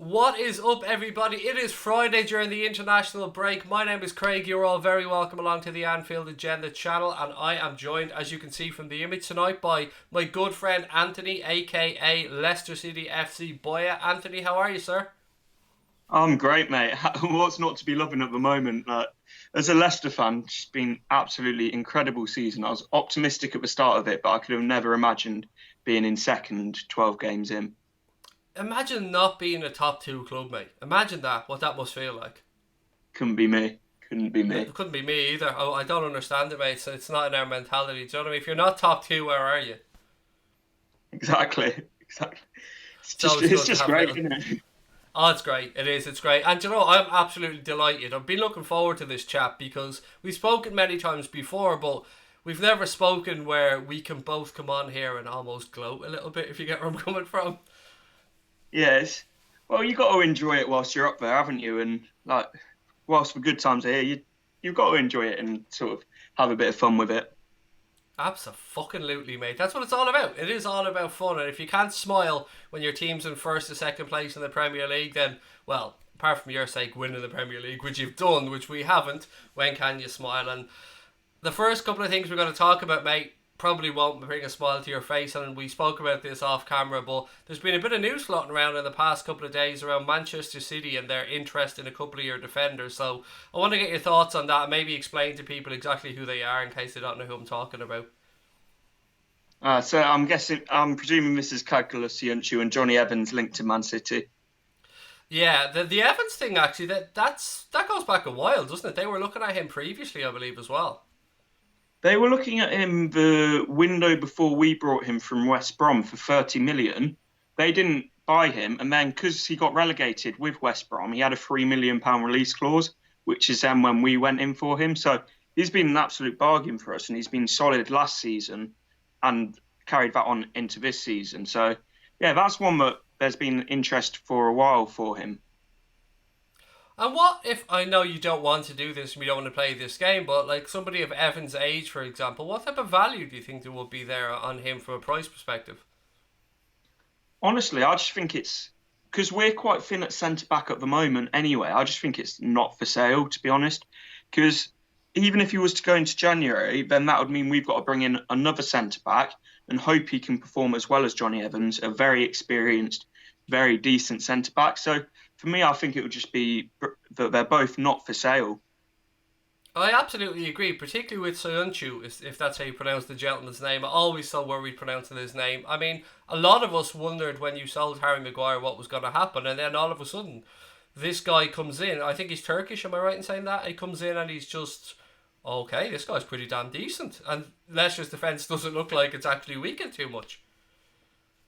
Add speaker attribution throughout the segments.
Speaker 1: What is up, everybody? It is Friday during the international break. My name is Craig. You're all very welcome along to the Anfield Agenda channel, and I am joined, as you can see from the image tonight, by my good friend Anthony, aka Leicester City FC Boya. Anthony, how are you, sir?
Speaker 2: I'm great, mate. What's not to be loving at the moment? As a Leicester fan, it's been absolutely incredible season. I was optimistic at the start of it, but I could have never imagined being in second 12 games in.
Speaker 1: Imagine not being a top two club, mate. Imagine that, what that must feel like.
Speaker 2: Couldn't be me. Couldn't be me.
Speaker 1: It couldn't be me either. Oh, I don't understand it, mate. So it's not in our mentality. Do you know what I mean? If you're not top two, where are you?
Speaker 2: Exactly. Exactly. It's
Speaker 1: So
Speaker 2: just
Speaker 1: it's
Speaker 2: it's
Speaker 1: good to
Speaker 2: just
Speaker 1: have a
Speaker 2: great,
Speaker 1: little.
Speaker 2: isn't it?
Speaker 1: Oh, it's great. It is. It's great. And you know, I'm absolutely delighted. I've been looking forward to this chat because we've spoken many times before, but we've never spoken where we can both come on here and almost gloat a little bit, if you get where I'm coming from.
Speaker 2: Yes. Well, you got to enjoy it whilst you're up there, haven't you? And like, whilst the good times are here, you've got to enjoy it and sort of have a bit of fun with it.
Speaker 1: Absolutely, mate. That's what it's all about. It is all about fun. And if you can't smile when your team's in first or second place in the Premier League, then, well, apart from your sake winning the Premier League, which you've done, which we haven't, when can you smile? And the first couple of things we're going to talk about, mate, probably won't bring a smile to your face, and we spoke about this off camera, but there's been a bit of news floating around in the past couple of days around Manchester City and their interest in a couple of your defenders. So I want to get your thoughts on that and maybe explain to people exactly who they are in case they don't know who I'm talking about.
Speaker 2: So I'm presuming this is Kylian, Sancho, and Johnny Evans linked to Man City.
Speaker 1: Yeah, the Evans thing actually that goes back a while, doesn't it? They were looking at him previously, I believe, as well.
Speaker 2: They were looking at him the window before we brought him from West Brom for 30 million. They didn't buy him, and then because he got relegated with West Brom, he had a £3 million release clause, which is then when we went in for him. So he's been an absolute bargain for us, and he's been solid last season and carried that on into this season. So yeah, that's one that there's been interest for a while for him.
Speaker 1: And what if, I know you don't want to do this and we don't want to play this game, but like somebody of Evans' age, for example, what type of value do you think there would be there on him from a price perspective?
Speaker 2: Honestly, I just think it's because we're quite thin at centre back at the moment anyway. I just think it's not for sale, to be honest. Because even if he was to go into January, then that would mean we've got to bring in another centre back and hope he can perform as well as Johnny Evans, a very experienced, very decent centre back. So for me, I think it would just be that they're both not for sale.
Speaker 1: I absolutely agree, particularly with Sancho, if that's how you pronounce the gentleman's name. I always so worried pronouncing his name. I mean, a lot of us wondered when you sold Harry Maguire what was going to happen, and then all of a sudden, this guy comes in. I think he's Turkish, am I right in saying that? He comes in and he's just, okay, this guy's pretty damn decent. And Leicester's defence doesn't look like it's actually weakened too much.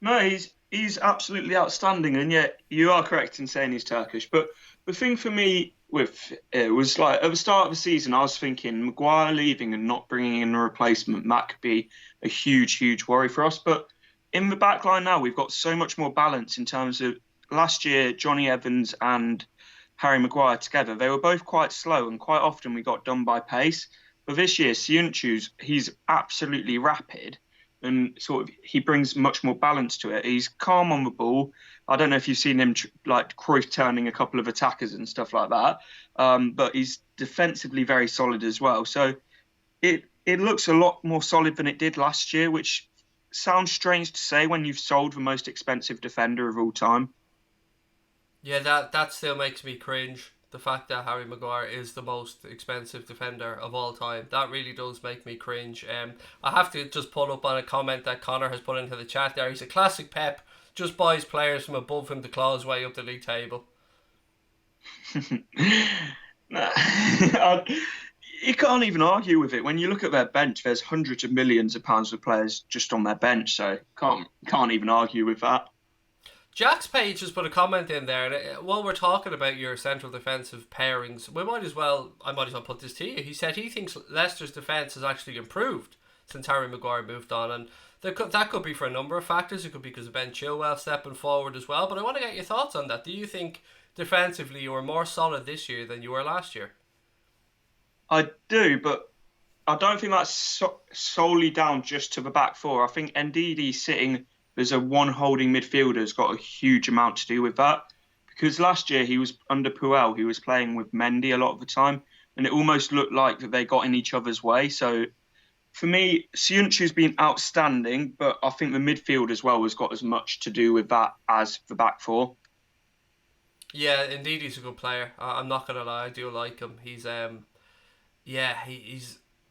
Speaker 2: No, he's absolutely outstanding, and yet you are correct in saying he's Turkish. But the thing for me with it was like at the start of the season, I was thinking Maguire leaving and not bringing in a replacement, that could be a huge, huge worry for us. But in the back line now, we've got so much more balance in terms of last year, Johnny Evans and Harry Maguire together. They were both quite slow, and quite often we got done by pace. But this year, he's absolutely rapid and sort of he brings much more balance to it. He's calm on the ball. I don't know if you've seen him like Cruyff turning a couple of attackers and stuff like that, but he's defensively very solid as well. So it looks a lot more solid than it did last year, which sounds strange to say when you've sold the most expensive defender of all time.
Speaker 1: Yeah, that still makes me cringe. The fact that Harry Maguire is the most expensive defender of all time, that really does make me cringe. I have to just pull up on a comment that Connor has put into the chat there. He's a classic Pep, just buys players from above him to claw his way up the league table.
Speaker 2: You can't even argue with it. When you look at their bench, there's hundreds of millions of pounds of players just on their bench, so can't even argue with that.
Speaker 1: Jack's page has put a comment in there, and while we're talking about your central defensive pairings, I might as well put this to you. He said he thinks Leicester's defence has actually improved since Harry Maguire moved on, and that could be for a number of factors. It could be because of Ben Chilwell stepping forward as well, but I want to get your thoughts on that. Do you think defensively you were more solid this year than you were last year?
Speaker 2: I do, but I don't think that's solely down just to the back four. I think Ndidi sitting as a one holding midfielder has got a huge amount to do with that because last year he was under Puel, he was playing with Mendy a lot of the time, and it almost looked like that they got in each other's way. So for me, Sancho's been outstanding, but I think the midfield as well has got as much to do with that as the back four.
Speaker 1: Yeah, indeed, he's a good player. I'm not gonna lie, I do like him. He's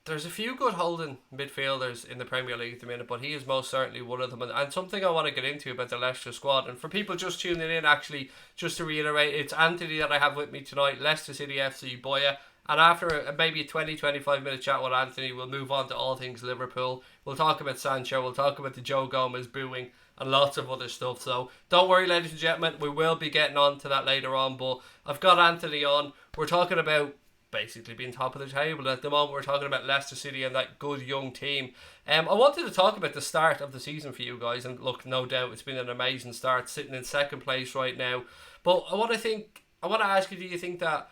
Speaker 1: there's a few good holding midfielders in the Premier League at the minute, but he is most certainly one of them. And something I want to get into about the Leicester squad, and for people just tuning in, actually, just to reiterate, it's Anthony that I have with me tonight, Leicester City FC Boya. And after maybe a 20-25 minute chat with Anthony, we'll move on to all things Liverpool. We'll talk about Sancho, we'll talk about the Joe Gomez booing, and lots of other stuff. So don't worry, ladies and gentlemen, we will be getting on to that later on. But I've got Anthony on. We're talking about basically being top of the table. At the moment, we're talking about Leicester City and that good young team. I wanted to talk about the start of the season for you guys. And look, no doubt it's been an amazing start, sitting in second place right now. But I want to ask you, do you think that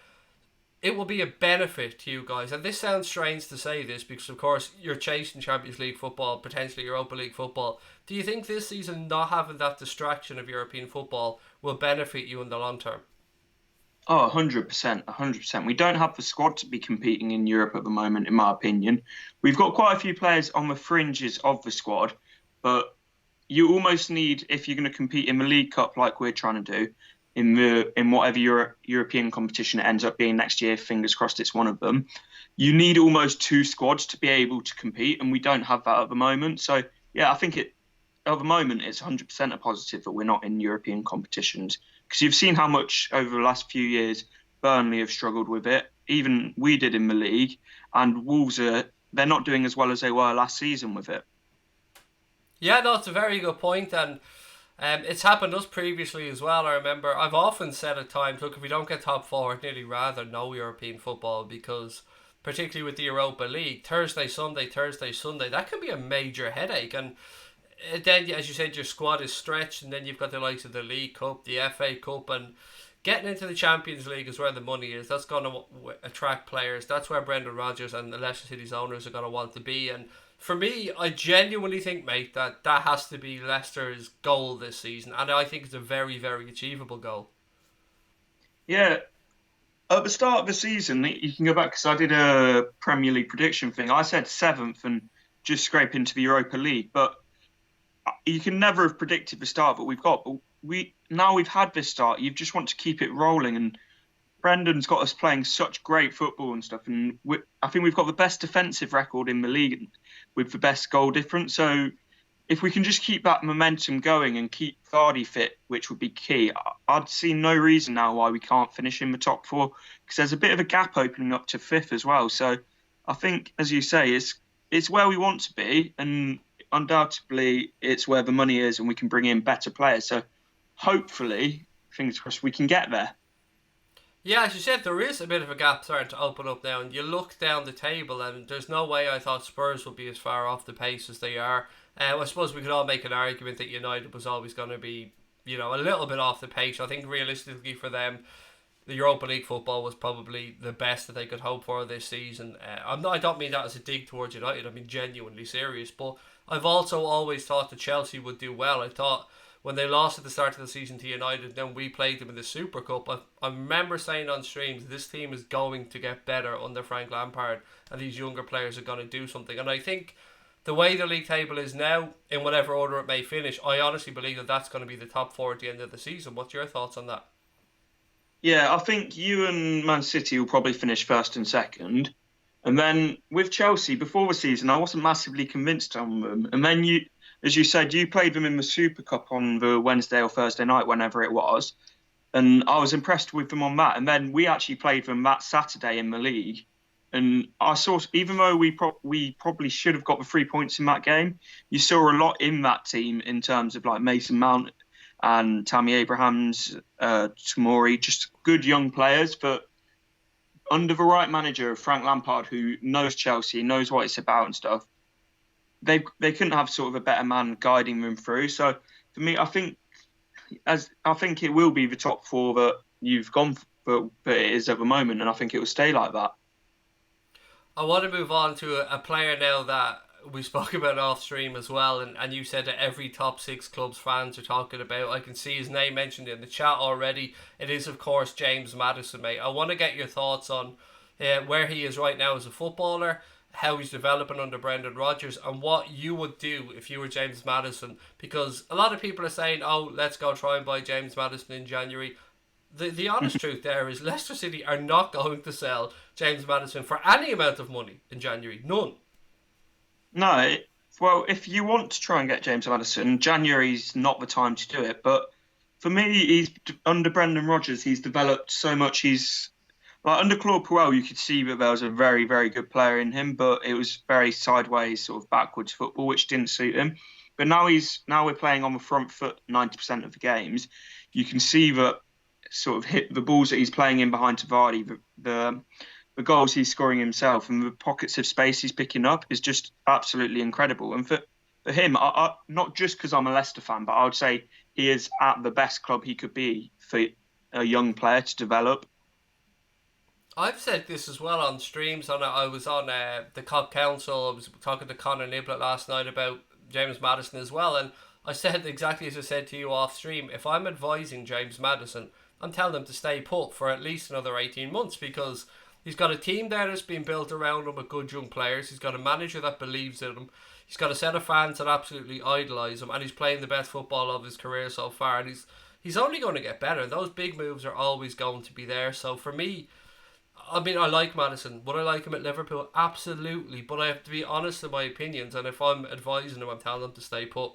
Speaker 1: it will be a benefit to you guys? And this sounds strange to say this because, of course, you're chasing Champions League football, potentially Europa League football. Do you think this season not having that distraction of European football will benefit you in the long term?
Speaker 2: Oh, 100%, 100%. We don't have the squad to be competing in Europe at the moment, in my opinion. We've got quite a few players on the fringes of the squad, but you almost need, if you're going to compete in the League Cup like we're trying to do, in whatever European competition it ends up being next year, fingers crossed it's one of them, you need almost two squads to be able to compete, and we don't have that at the moment. So, yeah, I think at the moment it's 100% a positive that we're not in European competitions, because you've seen how much over the last few years Burnley have struggled with it. Even we did in the league, and Wolves they're not doing as well as they were last season with it.
Speaker 1: Yeah, no, it's a very good point, and it's happened to us previously as well. I remember I've often said at times, look, if we don't get top four, I'd nearly rather no European football, because particularly with the Europa League, Thursday, Sunday, that can be a major headache. And then, as you said, your squad is stretched, and then you've got the likes of the League Cup, the FA Cup, and getting into the Champions League is where the money is. That's going to attract players. That's where Brendan Rodgers and the Leicester City's owners are going to want to be. And for me, I genuinely think, mate, that has to be Leicester's goal this season, and I think it's a very, very achievable goal.
Speaker 2: Yeah, at the start of the season, you can go back, because I did a Premier League prediction thing. I said 7th and just scrape into the Europa League, but you can never have predicted the start that we've got. But we've had this start. You just want to keep it rolling, and Brendan's got us playing such great football and stuff. And I think we've got the best defensive record in the league with the best goal difference. So if we can just keep that momentum going and keep Vardy fit, which would be key, I'd see no reason now why we can't finish in the top four, because there's a bit of a gap opening up to 5th as well. So I think, as you say, it's where we want to be, and undoubtedly it's where the money is, and we can bring in better players. So hopefully, fingers crossed, we can get there.
Speaker 1: Yeah, as you said, there is a bit of a gap starting to open up now, and you look down the table, and there's no way I thought Spurs would be as far off the pace as they are. I suppose we could all make an argument that United was always going to be, a little bit off the pace. I think realistically for them, the Europa League football was probably the best that they could hope for this season. I don't mean that as a dig towards United. I mean genuinely serious. But I've also always thought that Chelsea would do well. I thought when they lost at the start of the season to United, then we played them in the Super Cup. I remember saying on streams, this team is going to get better under Frank Lampard, and these younger players are going to do something. And I think the way the league table is now, in whatever order it may finish, I honestly believe that that's going to be the top four at the end of the season. What's your thoughts on that?
Speaker 2: Yeah, I think you and Man City will probably finish first and second. And then with Chelsea, before the season, I wasn't massively convinced on them. And then you, as you said, you played them in the Super Cup on the Wednesday or Thursday night, whenever it was. And I was impressed with them on that. And then we actually played them that Saturday in the league. And I saw, even though we probably should have got the 3 points in that game, you saw a lot in that team in terms of like Mason Mount and Tammy Abrahams, Tomori, just good young players. But under the right manager, Frank Lampard, who knows Chelsea, knows what it's about and stuff, they couldn't have sort of a better man guiding them through. So for me, I think it will be the top four that you've gone for, but it is at the moment, and I think it will stay like that.
Speaker 1: I want to move on to a player now that we spoke about it off stream as well, and you said that every top six clubs fans are talking about. I can see his name mentioned in the chat already. It is, of course, James Maddison, mate. I want to get your thoughts on where he is right now as a footballer, how he's developing under Brendan Rodgers, and what you would do if you were James Maddison. Because a lot of people are saying, oh, let's go try and buy James Maddison in January. The honest truth there is Leicester City are not going to sell James Maddison for any amount of money in January. None.
Speaker 2: No, well, if you want to try and get James Maddison, January's not the time to do it. But for me, he's under Brendan Rodgers. He's developed so much. He's like under Claude Puel, you could see that there was a very, very good player in him, but it was very sideways, sort of backwards football, which didn't suit him. But now we're playing on the front foot 90% of the games. You can see that sort of hit the balls that he's playing in behind to Vardy, the goals he's scoring himself, and the pockets of space he's picking up is just absolutely incredible. And for him, not just because I'm a Leicester fan, but I would say he is at the best club he could be for a young player to develop.
Speaker 1: I've said this as well on streams. I was on the COP Council. I was talking to Conor Niblett last night about James Maddison as well, and I said exactly as I said to you off stream. If I'm advising James Maddison, I'm telling him to stay put for at least another 18 months because he's got a team there that's been built around him with good young players. He's got a manager that believes in him. He's got a set of fans that absolutely idolise him, and he's playing the best football of his career so far. And he's only going to get better. Those big moves are always going to be there. So for me, I mean, I like Maddison. Would I like him at Liverpool? Absolutely. But I have to be honest in my opinions, and if I'm advising him, I'm telling him to stay put.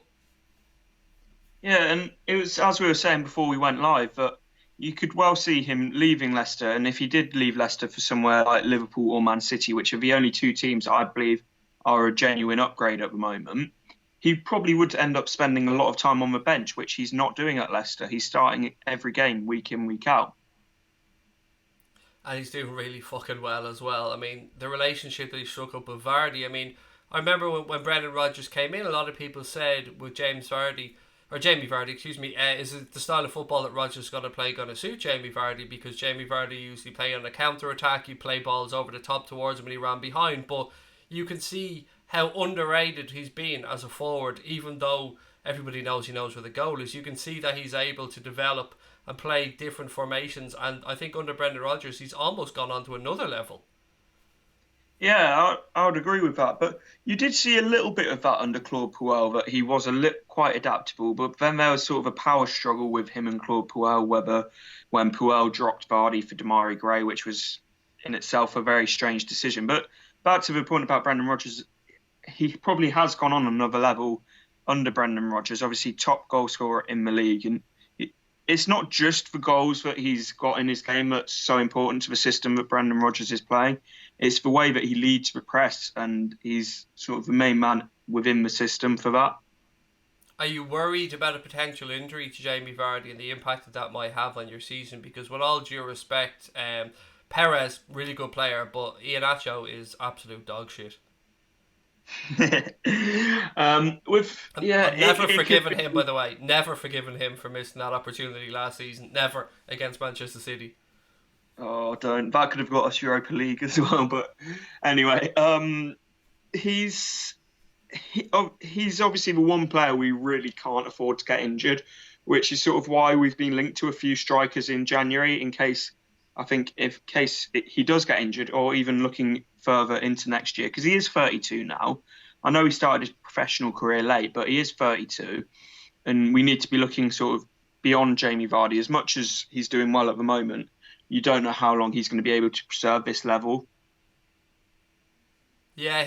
Speaker 2: Yeah, and it was, as we were saying before we went live, that you could well see him leaving Leicester. And if he did leave Leicester for somewhere like Liverpool or Man City, which are the only two teams that I believe are a genuine upgrade at the moment, he probably would end up spending a lot of time on the bench, which he's not doing at Leicester. He's starting every game, week in, week out.
Speaker 1: And he's doing really fucking well as well. I mean, the relationship that he struck up with Vardy, I mean, I remember when Brendan Rodgers came in, a lot of people said with Jamie Vardy, is it the style of football that Rodgers is going to play going to suit Jamie Vardy? Because Jamie Vardy usually play on a counter-attack, you play balls over the top towards him and he ran behind. But you can see how underrated he's been as a forward, even though everybody knows he knows where the goal is. You can see that he's able to develop and play different formations, and I think under Brendan Rodgers he's almost gone on to another level.
Speaker 2: Yeah, I would agree with that. But you did see a little bit of that under Claude Puel, that he was quite adaptable. But then there was sort of a power struggle with him and Claude Puel, whether when Puel dropped Vardy for Demarai Gray, which was in itself a very strange decision. But back to the point about Brendan Rodgers, he probably has gone on another level under Brendan Rodgers, obviously top goal scorer in the league. And it's not just the goals that he's got in his game that's so important to the system that Brendan Rodgers is playing. It's the way that he leads the press, and he's sort of the main man within the system for that.
Speaker 1: Are you worried about a potential injury to Jamie Vardy and the impact that might have on your season? Because with all due respect, Perez, really good player, but Iheanacho is absolute dog shit.
Speaker 2: I've never
Speaker 1: forgiven him, by the way. Never forgiven him for missing that opportunity last season. Never, against Manchester City.
Speaker 2: Oh, don't. That could have got us Europa League as well. But anyway, he's obviously the one player we really can't afford to get injured, which is sort of why we've been linked to a few strikers in January in case he does get injured, or even looking further into next year, because he is 32 now. I know he started his professional career late, but he is 32, and we need to be looking sort of beyond Jamie Vardy. As much as he's doing well at the moment, you don't know how long he's going to be able to preserve this level.
Speaker 1: Yeah,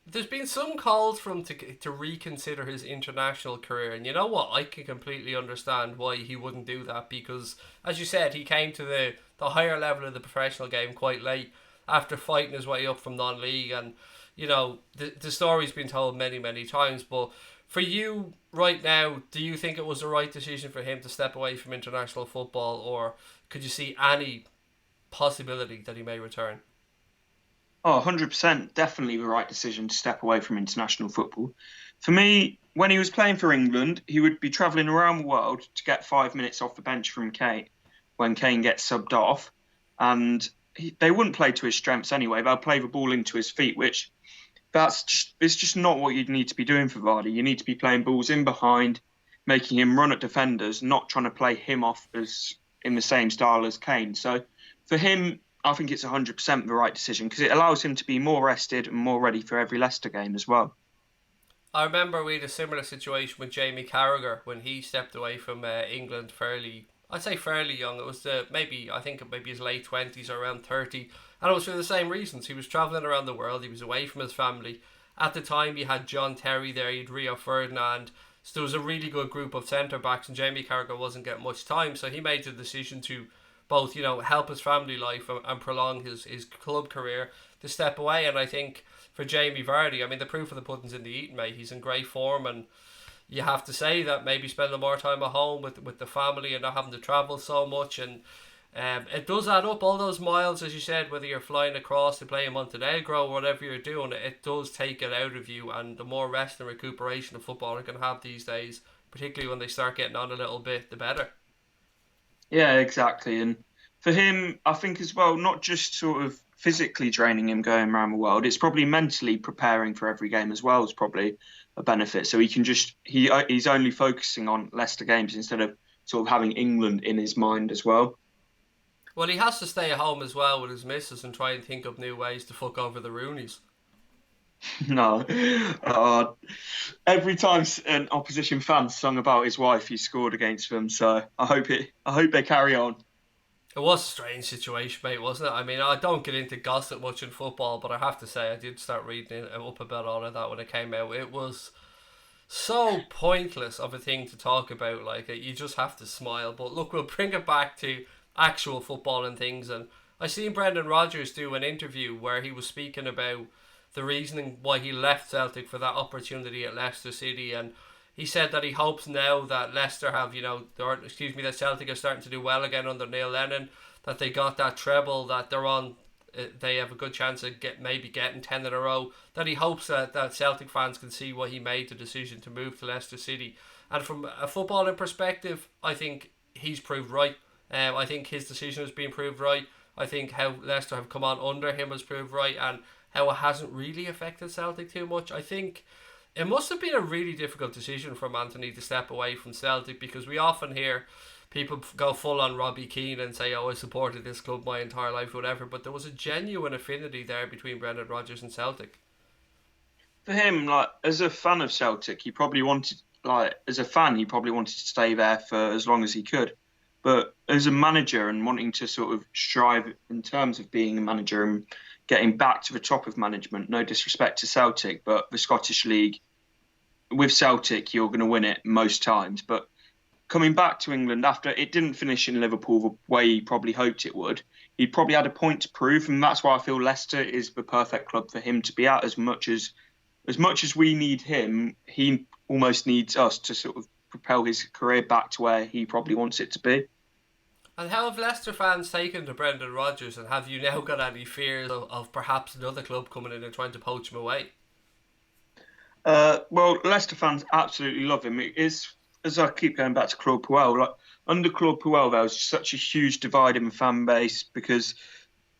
Speaker 1: there's been some calls for him to reconsider his international career, and you know what? I can completely understand why he wouldn't do that, because, as you said, he came to the higher level of the professional game quite late after fighting his way up from non-league, and you know the story's been told many, many times. But for you right now, do you think it was the right decision for him to step away from international football, or could you see any possibility that he may return?
Speaker 2: Oh, 100%, definitely the right decision to step away from international football. For me, when he was playing for England, he would be travelling around the world to get 5 minutes off the bench from Kane when Kane gets subbed off. And they wouldn't play to his strengths anyway. They'll play the ball into his feet, which it's just not what you'd need to be doing for Vardy. You need to be playing balls in behind, making him run at defenders, not trying to play him off as in the same style as Kane. So for him, I think it's 100% the right decision because it allows him to be more rested and more ready for every Leicester game as well.
Speaker 1: I remember we had a similar situation with Jamie Carragher when he stepped away from England I'd say fairly young. It was I think maybe his late 20s or around 30. And it was for the same reasons. He was travelling around the world, he was away from his family. At the time, you had John Terry there, you had Rio Ferdinand. So there was a really good group of centre backs, and Jamie Carragher wasn't getting much time. So he made the decision to both, help his family life and prolong his club career to step away. And I think for Jamie Vardy, I mean, the proof of the pudding's in the eating, mate. He's in great form, and you have to say that maybe spending more time at home with the family and not having to travel so much, and it does add up. All those miles, as you said, whether you're flying across to play in Montenegro or whatever you're doing, it does take it out of you. And the more rest and recuperation a footballer can have these days, particularly when they start getting on a little bit, the better.
Speaker 2: Yeah, exactly. And for him, I think as well, not just sort of physically training him going around the world, it's probably mentally preparing for every game as well is probably a benefit. So he can he's only focusing on Leicester games instead of sort of having England in his mind as well.
Speaker 1: Well, he has to stay at home as well with his missus and try and think up new ways to fuck over the Roonies.
Speaker 2: No, every time an opposition fan sung about his wife, he scored against them. So I hope they carry on.
Speaker 1: It was a strange situation, mate, wasn't it? I mean, I don't get into gossip much in football, but I have to say I did start reading up about all of that when it came out. It was so pointless of a thing to talk about. Like, you just have to smile. But look, we'll bring it back to actual football and things. And I seen Brendan Rodgers do an interview where he was speaking about the reasoning why he left Celtic for that opportunity at Leicester City, and he said that he hopes now that Leicester have, that Celtic are starting to do well again under Neil Lennon, that they got that treble, that they're on, they have a good chance of getting 10 in a row, that he hopes that Celtic fans can see why he made the decision to move to Leicester City. And from a footballing perspective, I think he's proved right. I think his decision has been proved right. I think how Leicester have come on under him has proved right, and how it hasn't really affected Celtic too much. I think it must have been a really difficult decision for Anthony to step away from Celtic, because we often hear people go full on Robbie Keane and say, "Oh, I supported this club my entire life," whatever. But there was a genuine affinity there between Brendan Rodgers and Celtic.
Speaker 2: For him, like as a fan of Celtic, he probably wanted, like as a fan, he probably wanted to stay there for as long as he could. But as a manager and wanting to sort of strive in terms of being a manager and getting back to the top of management, no disrespect to Celtic, but the Scottish League, with Celtic, you're going to win it most times. But coming back to England after it didn't finish in Liverpool the way he probably hoped it would, he probably had a point to prove. And that's why I feel Leicester is the perfect club for him to be at. As much as we need him, he almost needs us to sort of propel his career back to where he probably wants it to be.
Speaker 1: And how have Leicester fans taken to Brendan Rodgers, and have you now got any fears of perhaps another club coming in and trying to poach him away?
Speaker 2: Well, Leicester fans absolutely love him. It is, as I keep going back to Claude Puel, like under Claude Puel, there was such a huge divide in the fan base because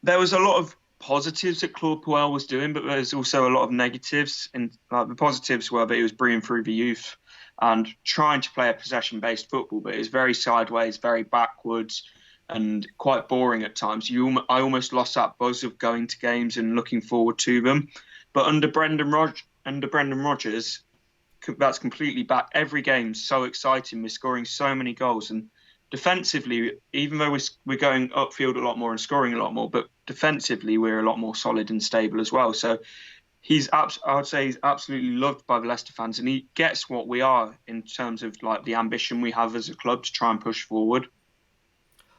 Speaker 2: there was a lot of positives that Claude Puel was doing, but there's also a lot of negatives. And like the positives were that he was bringing through the youth and trying to play a possession-based football, but it was very sideways, very backwards, and quite boring at times. I almost lost that buzz of going to games and looking forward to them. But under Brendan Rodgers, that's completely back. Every game's so exciting. We're scoring so many goals, and defensively, even though we're going upfield a lot more and scoring a lot more, but defensively we're a lot more solid and stable as well. So I would say he's absolutely loved by the Leicester fans, and he gets what we are in terms of like the ambition we have as a club to try and push forward.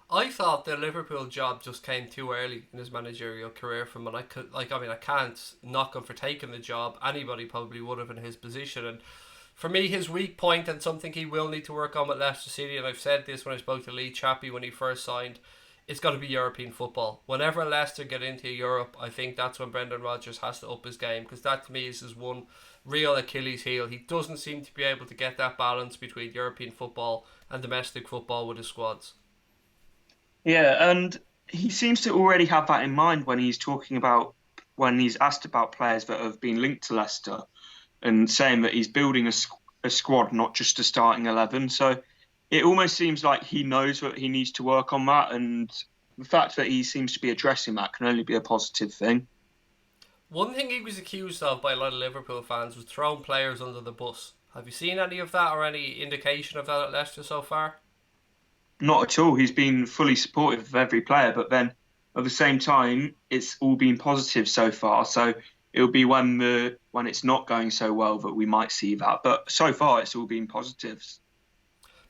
Speaker 1: I thought the Liverpool job just came too early in his managerial career from him. I can't knock him for taking the job. Anybody probably would have in his position. And for me, his weak point and something he will need to work on with Leicester City, and I've said this when I spoke to Lee Chappie when he first signed, it's got to be European football. Whenever Leicester get into Europe, I think that's when Brendan Rodgers has to up his game, because that to me is his one real Achilles heel. He doesn't seem to be able to get that balance between European football and domestic football with his squads.
Speaker 2: Yeah, and he seems to already have that in mind when he's talking about when he's asked about players that have been linked to Leicester and saying that he's building a squad, not just a starting 11. So it almost seems like he knows that he needs to work on that. And the fact that he seems to be addressing that can only be a positive thing.
Speaker 1: One thing he was accused of by a lot of Liverpool fans was throwing players under the bus. Have you seen any of that or any indication of that at Leicester so far?
Speaker 2: Not at all. He's been fully supportive of every player, but then at the same time, it's all been positive so far. So it'll be when it's not going so well that we might see that. But so far, it's all been positives.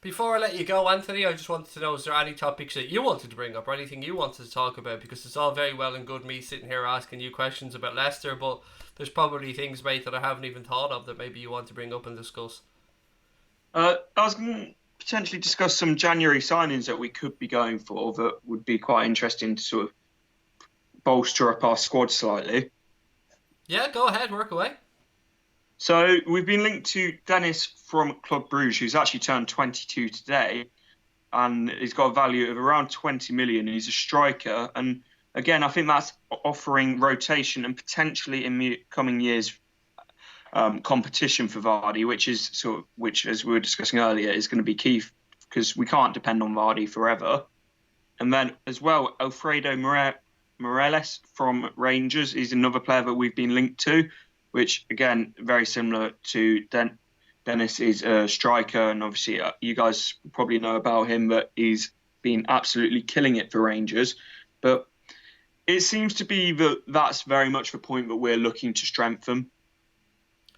Speaker 1: Before I let you go, Anthony, I just wanted to know, is there any topics that you wanted to bring up or anything you wanted to talk about? Because it's all very well and good me sitting here asking you questions about Leicester, but there's probably things, mate, that I haven't even thought of that maybe you want to bring up and discuss.
Speaker 2: I was going to potentially discuss some January signings that we could be going for that would be quite interesting to sort of bolster up our squad slightly.
Speaker 1: Yeah, go ahead, work away.
Speaker 2: So we've been linked to Dennis from Club Bruges, who's actually turned 22 today, and he's got a value of around 20 million. And he's a striker, and again, I think that's offering rotation and potentially in the coming years competition for Vardy, which, as we were discussing earlier, is going to be key because we can't depend on Vardy forever. And then as well, Alfredo Morelos from Rangers is another player that we've been linked to, which again, very similar to Dennis, is a striker, and obviously you guys probably know about him that he's been absolutely killing it for Rangers. But it seems to be that's very much the point that we're looking to strengthen.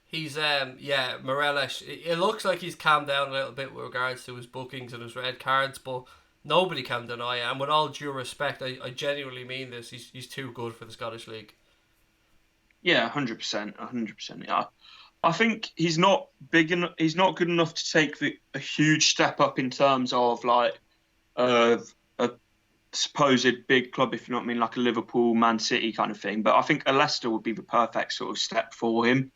Speaker 1: He's Morelos. It looks like he's calmed down a little bit with regards to his bookings and his red cards, but nobody can deny it. And with all due respect, I genuinely mean this. He's too good for the Scottish League.
Speaker 2: Yeah, 100%, 100%. Yeah, I think he's not big enough. He's not good enough to take a huge step up in terms of like a supposed big club, if you know what I mean, like a Liverpool, Man City kind of thing. But I think a Leicester would be the perfect sort of step for him.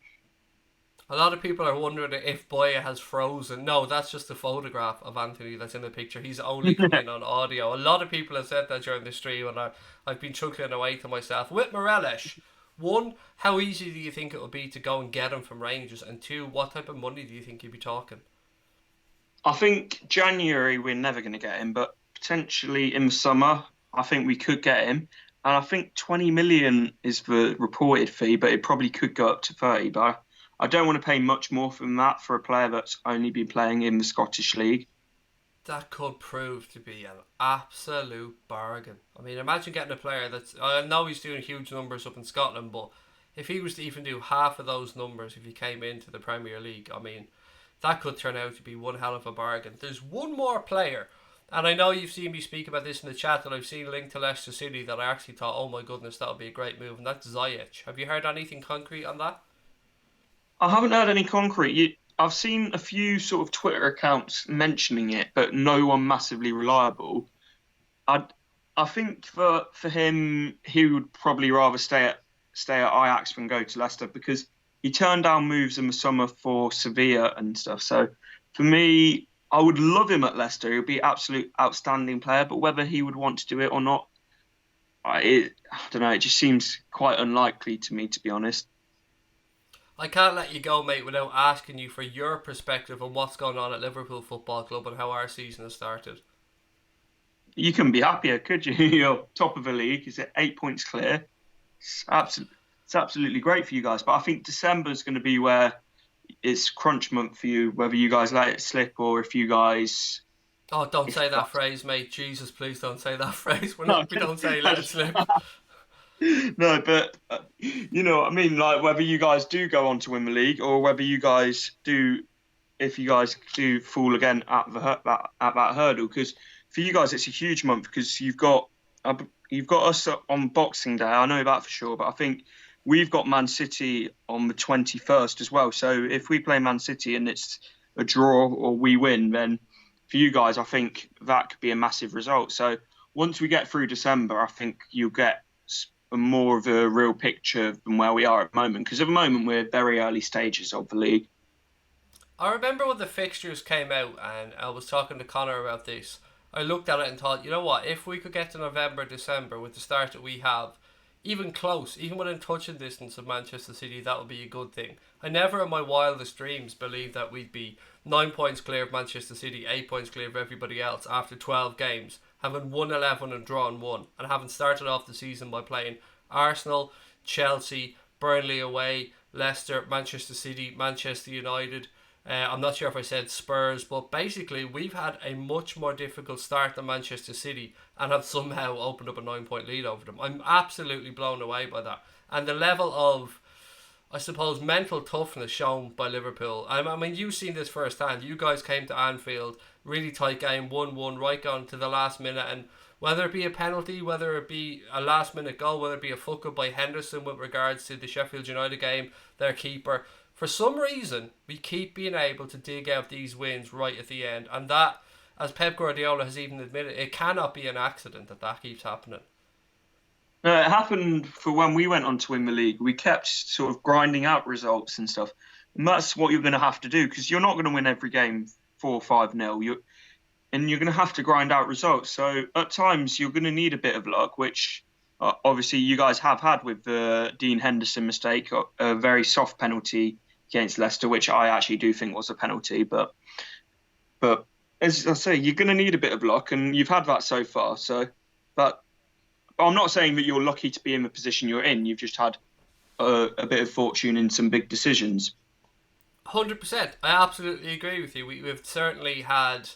Speaker 1: A lot of people are wondering if Boya has frozen. No, that's just a photograph of Anthony that's in the picture. He's only coming on audio. A lot of people have said that during the stream, and I've been chuckling away to myself. With Morelos, one, how easy do you think it will be to go and get him from Rangers? And two, what type of money do you think you'd be talking?
Speaker 2: I think January we're never going to get him, but potentially in the summer I think we could get him. And I think 20 million is the reported fee, but it probably could go up to 30. But I don't want to pay much more than that for a player that's only been playing in the Scottish League.
Speaker 1: That could prove to be an absolute bargain. I mean, imagine getting a player that's... I know he's doing huge numbers up in Scotland, but if he was to even do half of those numbers if he came into the Premier League, I mean, that could turn out to be one hell of a bargain. There's one more player, and I know you've seen me speak about this in the chat, that I've seen linked to Leicester City that I actually thought, oh my goodness, that would be a great move, and that's Ziyech. Have you heard anything concrete on that?
Speaker 2: I haven't heard any concrete. I've seen a few sort of Twitter accounts mentioning it, but no one massively reliable. I think for him, he would probably rather stay at Ajax than go to Leicester because he turned down moves in the summer for Sevilla and stuff. So for me, I would love him at Leicester. He'll be an absolute outstanding player, but whether he would want to do it or not, I don't know. It just seems quite unlikely to me, to be honest.
Speaker 1: I can't let you go, mate, without asking you for your perspective on what's going on at Liverpool Football Club and how our season has started.
Speaker 2: You couldn't be happier, could you? You're top of the league. Is it 8 points clear? It's absolutely great for you guys. But I think December is going to be where it's crunch month for you, whether you guys let it slip or if you guys...
Speaker 1: Oh, don't say that phrase, mate. Jesus, please don't say that phrase. We don't say let it slip.
Speaker 2: No, but you know what I mean. Like whether you guys do go on to win the league, or whether you guys do, if you guys do fall again at that hurdle. Because for you guys, it's a huge month because you've got us on Boxing Day. I know that for sure, but I think we've got Man City on the 21st as well. So if we play Man City and it's a draw or we win, then for you guys, I think that could be a massive result. So once we get through December, I think you'll get more of a real picture than where we are at the moment, because at the moment we're very early stages of the league.
Speaker 1: I remember when the fixtures came out and I was talking to Connor about this. I looked at it and thought, you know what, if we could get to November, December with the start that we have, even close, even within touching distance of Manchester City, that would be a good thing. I never in my wildest dreams believed that we'd be 9 points clear of Manchester City, 8 points clear of everybody else after 12 games, having won 11 and drawn 1, and having started off the season by playing Arsenal, Chelsea, Burnley away, Leicester, Manchester City, Manchester United. I'm not sure if I said Spurs, but basically we've had a much more difficult start than Manchester City and have somehow opened up a 9 point lead over them. I'm absolutely blown away by that. And the level of, I suppose, mental toughness shown by Liverpool. I mean, you've seen this firsthand. You guys came to Anfield, really tight game, 1-1, right on to the last minute, and whether it be a penalty, whether it be a last minute goal, whether it be a fuck up by Henderson with regards to the Sheffield United game, their keeper, for some reason, we keep being able to dig out these wins right at the end. And that, as Pep Guardiola has even admitted, it cannot be an accident that keeps happening.
Speaker 2: No, it happened for when we went on to win the league. We kept sort of grinding out results and stuff. And that's what you're going to have to do, because you're not going to win every game 4-5-0. And you're going to have to grind out results. So at times, you're going to need a bit of luck, which obviously you guys have had with the Dean Henderson mistake, a very soft penalty against Leicester, which I actually do think was a penalty. But as I say, you're going to need a bit of luck, and you've had that so far. But I'm not saying that you're lucky to be in the position you're in. You've just had a bit of fortune in some big decisions.
Speaker 1: 100%. I absolutely agree with you. We've certainly had,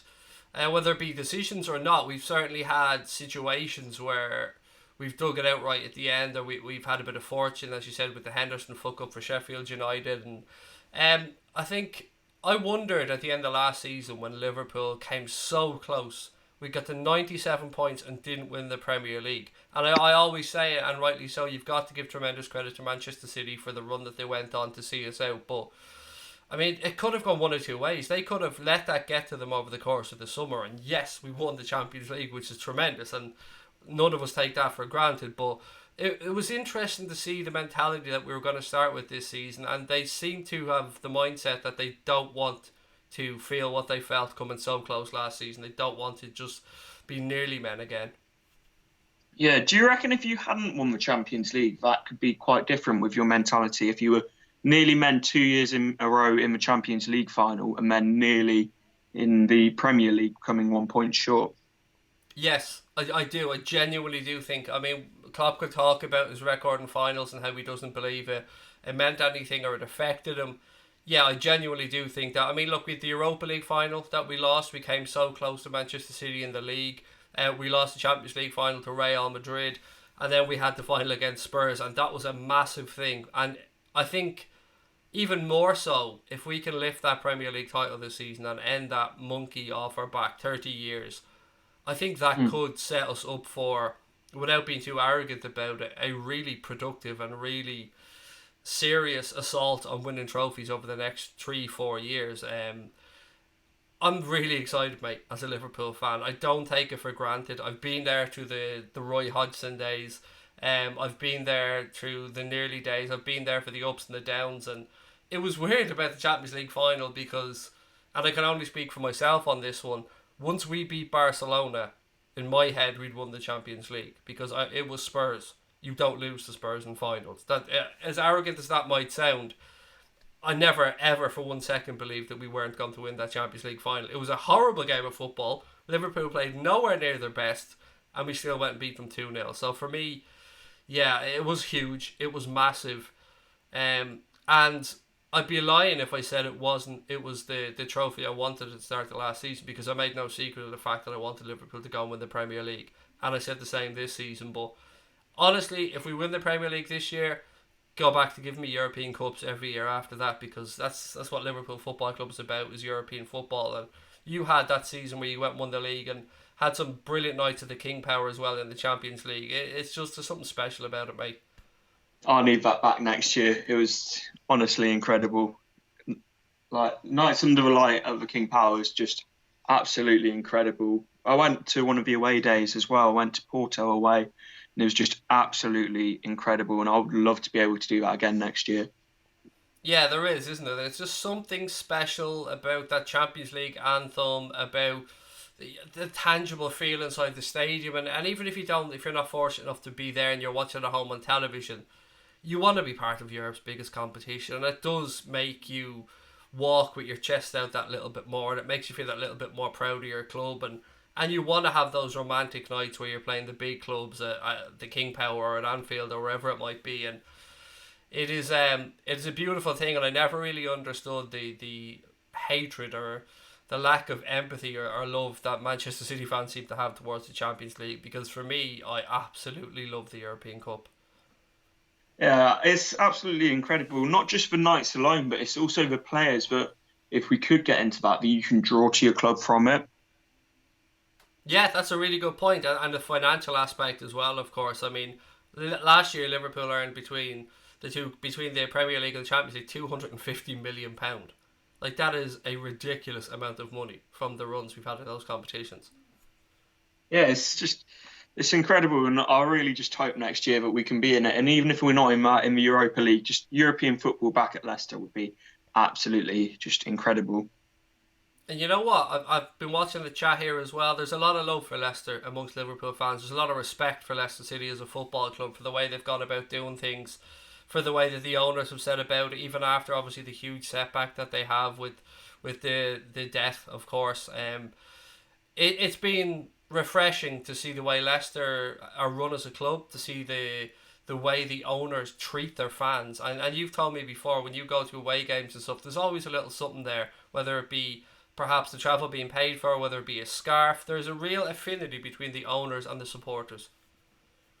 Speaker 1: whether it be decisions or not, we've certainly had situations where we've dug it out right at the end, or we've had a bit of fortune, as you said, with the Henderson fuck up for Sheffield United. And I think I wondered at the end of last season when Liverpool came so close. We got to 97 points and didn't win the Premier League. And I always say it, and rightly so, you've got to give tremendous credit to Manchester City for the run that they went on to see us out. But I mean, it could have gone one or two ways. They could have let that get to them over the course of the summer, and yes, we won the Champions League, which is tremendous, and none of us take that for granted. But it was interesting to see the mentality that we were going to start with this season, and they seem to have the mindset that they don't want to feel what they felt coming so close last season. They don't want to just be nearly men again.
Speaker 2: Yeah, do you reckon if you hadn't won the Champions League, that could be quite different with your mentality? If you were nearly men 2 years in a row in the Champions League final and then nearly in the Premier League coming 1 point short?
Speaker 1: Yes, I do. I genuinely do think. I mean, Klopp could talk about his record in finals and how he doesn't believe it meant anything or it affected him. Yeah, I genuinely do think that. I mean, look, with the Europa League final that we lost, we came so close to Manchester City in the league. We lost the Champions League final to Real Madrid, and then we had the final against Spurs, and that was a massive thing. And I think even more so, if we can lift that Premier League title this season and end that monkey off our back 30 years, I think that could set us up for, without being too arrogant about it, a really productive and really serious assault on winning trophies over the next 3-4 years. I'm really excited, mate, as a Liverpool fan. I don't take it for granted. I've been there through the Roy Hodgson days. I've been there through the nearly days. I've been there for the ups and the downs, and it was weird about the Champions League final because, and I can only speak for myself on this one, once we beat Barcelona, in my head we'd won the Champions League because it was Spurs. You don't lose to Spurs in finals. That, as arrogant as that might sound, I never ever for 1 second believed that we weren't going to win that Champions League final. It was a horrible game of football. Liverpool played nowhere near their best, and we still went and beat them 2-0. So for me, yeah, it was huge. It was massive. And I'd be lying if I said it wasn't. It was the trophy I wanted at the start of the last season, because I made no secret of the fact that I wanted Liverpool to go and win the Premier League. And I said the same this season. But honestly, if we win the Premier League this year, go back to giving me European Cups every year after that, because that's what Liverpool Football Club is about, is European football. And you had that season where you went and won the league and had some brilliant nights of the King Power as well in the Champions League. It's just there's something special about it, mate.
Speaker 2: I need that back next year. It was honestly incredible. Like, nights under the light of the King Power is just absolutely incredible. I went to one of the away days as well. I went to Porto away, and it was just absolutely incredible. And I would love to be able to do that again next year.
Speaker 1: Yeah, there is, isn't there? There's just something special about that Champions League anthem, about the tangible feel inside the stadium, and even if you're not fortunate enough to be there and you're watching at home on television, you want to be part of Europe's biggest competition, and it does make you walk with your chest out that little bit more, and it makes you feel that little bit more proud of your club, and you want to have those romantic nights where you're playing the big clubs at the King Power or at Anfield or wherever it might be, and it's a beautiful thing, and I never really understood the hatred or the lack of empathy or love that Manchester City fans seem to have towards the Champions League, because for me, I absolutely love the European Cup.
Speaker 2: Yeah, it's absolutely incredible. Not just for nights alone, but it's also the players that, if we could get into that you can draw to your club from it.
Speaker 1: Yeah, that's a really good point, and the financial aspect as well. Of course, I mean, last year Liverpool earned between the Premier League and the Champions League £250 million. Like, that is a ridiculous amount of money from the runs we've had in those competitions.
Speaker 2: Yeah, it's incredible, and I really just hope next year that we can be in it. And even if we're not in the Europa League, just European football back at Leicester would be absolutely just incredible.
Speaker 1: And you know what? I've been watching the chat here as well. There's a lot of love for Leicester amongst Liverpool fans. There's a lot of respect for Leicester City as a football club, for the way they've gone about doing things, for the way that the owners have said about it, even after obviously the huge setback that they have with the death, of course. It's been refreshing to see the way Leicester are run as a club, to see the way the owners treat their fans. And you've told me before, when you go to away games and stuff, there's always a little something there, whether it be perhaps the travel being paid for, whether it be a scarf. There's a real affinity between the owners and the supporters.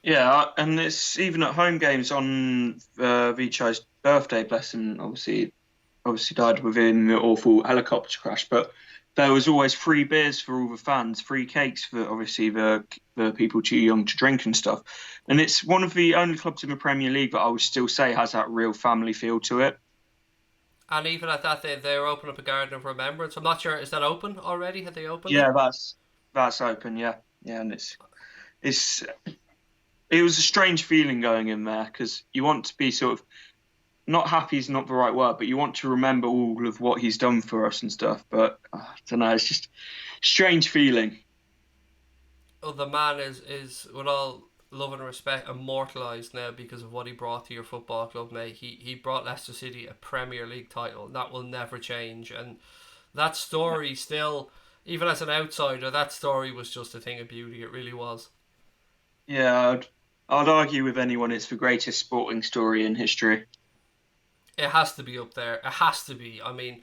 Speaker 2: Yeah, and it's even at home games on Vichai's birthday, bless him, obviously died within the awful helicopter crash, but there was always free beers for all the fans, free cakes for obviously the people too young to drink and stuff. And it's one of the only clubs in the Premier League that I would still say has that real family feel to it.
Speaker 1: And even at that, they're opening up a Garden of Remembrance. I'm not sure, is that open already? Had they opened
Speaker 2: Yeah,
Speaker 1: it?
Speaker 2: that's open. Yeah, yeah, and it's it was a strange feeling going in there, because you want to be sort of, not happy is not the right word, but you want to remember all of what he's done for us and stuff. But I don't know, it's just a strange feeling.
Speaker 1: Oh, the man is with all love and respect immortalised now because of what he brought to your football club, mate. He brought Leicester City a Premier League title. That will never change, and that story still, even as an outsider, that story was just a thing of beauty. It really was.
Speaker 2: Yeah, I'd argue with anyone it's the greatest sporting story in history.
Speaker 1: It has to be up there. It has to be. I mean,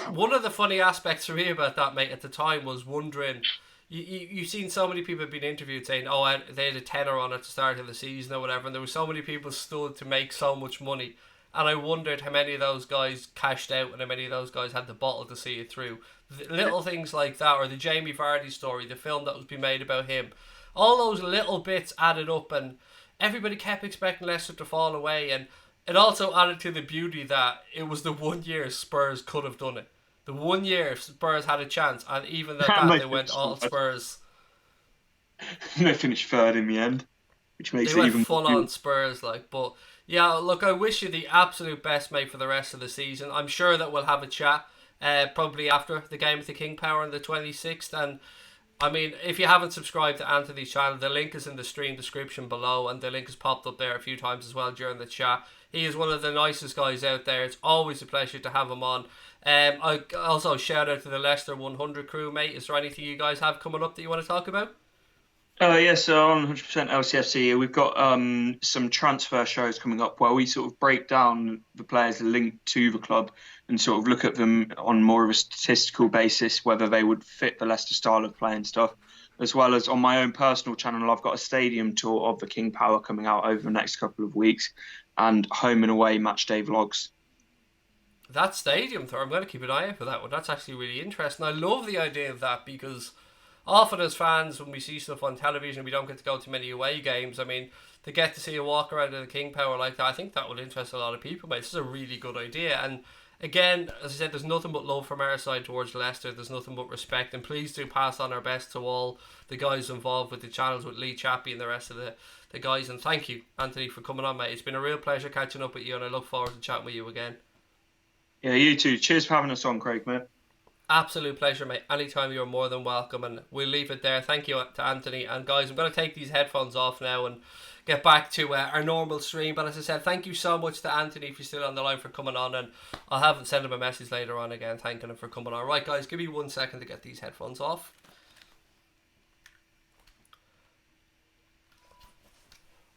Speaker 1: one of the funny aspects for me about that, mate, at the time was wondering. You've seen so many people being interviewed saying, oh, they had a tenner on at the start of the season or whatever, and there were so many people stood to make so much money. And I wondered how many of those guys cashed out and how many of those guys had the bottle to see it through. Little things like that, or the Jamie Vardy story, the film that was being made about him. All those little bits added up, and everybody kept expecting Leicester to fall away, and it also added to the beauty that it was the 1 year Spurs could have done it. The 1 year Spurs had a chance, and even at that, they went all Spurs.
Speaker 2: They finished third in the end, which makes
Speaker 1: it even
Speaker 2: full
Speaker 1: on Spurs, like. But yeah, look, I wish you the absolute best, mate, for the rest of the season. I'm sure that we'll have a chat, probably after the game with the King Power on the 26th. And I mean, if you haven't subscribed to Anthony's channel, the link is in the stream description below, and the link has popped up there a few times as well during the chat. He is one of the nicest guys out there. It's always a pleasure to have him on. I also shout out to the Leicester 100 crew, mate. Is there anything you guys have coming up that you want to talk about?
Speaker 2: Yes, so on 100% LCFC, we've got some transfer shows coming up where we sort of break down the players linked to the club and sort of look at them on more of a statistical basis, whether they would fit the Leicester style of play and stuff. As well as on my own personal channel, I've got a stadium tour of the King Power coming out over the next couple of weeks, and home and away match day vlogs.
Speaker 1: That stadium tour, I'm going to keep an eye out for that one. That's actually really interesting. I love the idea of that, because often as fans, when we see stuff on television, we don't get to go to many away games. I mean, to get to see a walk around in the King Power like that, I think that would interest a lot of people, mate. This is a really good idea. And again, as I said, there's nothing but love from our side towards Leicester. There's nothing but respect. And please do pass on our best to all the guys involved with the channels, with Lee Chappie and the rest of the guys. And thank you, Anthony, for coming on, mate. It's been a real pleasure catching up with you, and I look forward to chatting with you again.
Speaker 2: Yeah, you too. Cheers for having us on, Craig, mate.
Speaker 1: Absolute pleasure, mate. Anytime, you're more than welcome, and we'll leave it there. Thank you to Anthony. And guys, I'm going to take these headphones off now and get back to our normal stream. But as I said, thank you so much to Anthony if you're still on the line for coming on, and I'll have send him a message later on again thanking him for coming on. Right, guys, give me 1 second to get these headphones off.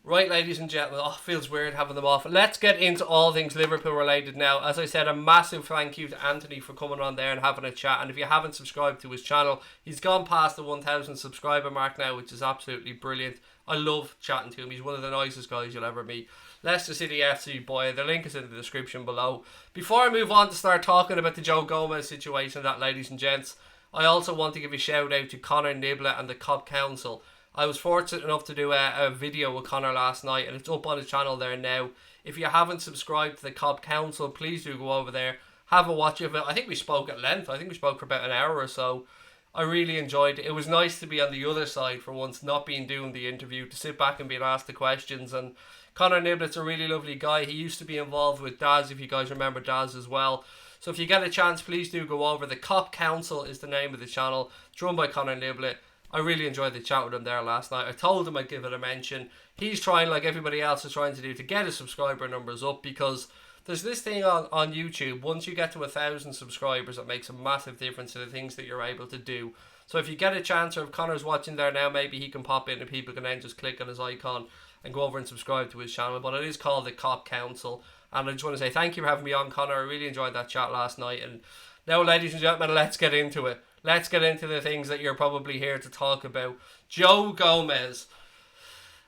Speaker 1: Right, ladies and gentlemen, feels weird having them off. Let's get into all things Liverpool related now. As I said, a massive thank you to Anthony for coming on there and having a chat. And if you haven't subscribed to his channel, he's gone past the 1,000 subscriber mark now, which is absolutely brilliant. I love chatting to him. He's one of the nicest guys you'll ever meet. Leicester City FC boy. The link is in the description below. Before I move on to start talking about the Joe Gomez situation, ladies and gents, I also want to give a shout out to Connor Niblett and the Cobb Council. I was fortunate enough to do a video with Connor last night, and it's up on his channel there now. If you haven't subscribed to the Cobb Council, please do go over there, have a watch of it. I think we spoke at length. I think we spoke for about an hour or so. I really enjoyed it. It was nice to be on the other side for once, not being doing the interview, to sit back and being asked the questions. And Connor Niblett's a really lovely guy. He used to be involved with Daz, if you guys remember Daz as well. So if you get a chance, please do go over. The Cobb Council is the name of the channel. It's run by Connor Niblett. I really enjoyed the chat with him there last night. I told him I'd give it a mention. He's trying, like everybody else is trying to do, to get his subscriber numbers up, because there's this thing on YouTube. Once you get to 1,000 subscribers, it makes a massive difference to the things that you're able to do. So if you get a chance, or if Connor's watching there now, maybe he can pop in and people can then just click on his icon and go over and subscribe to his channel. But it is called the Cobb Council. And I just want to say thank you for having me on, Connor. I really enjoyed that chat last night. And now, ladies and gentlemen, let's get into it. Let's get into the things that you're probably here to talk about. Joe Gomez.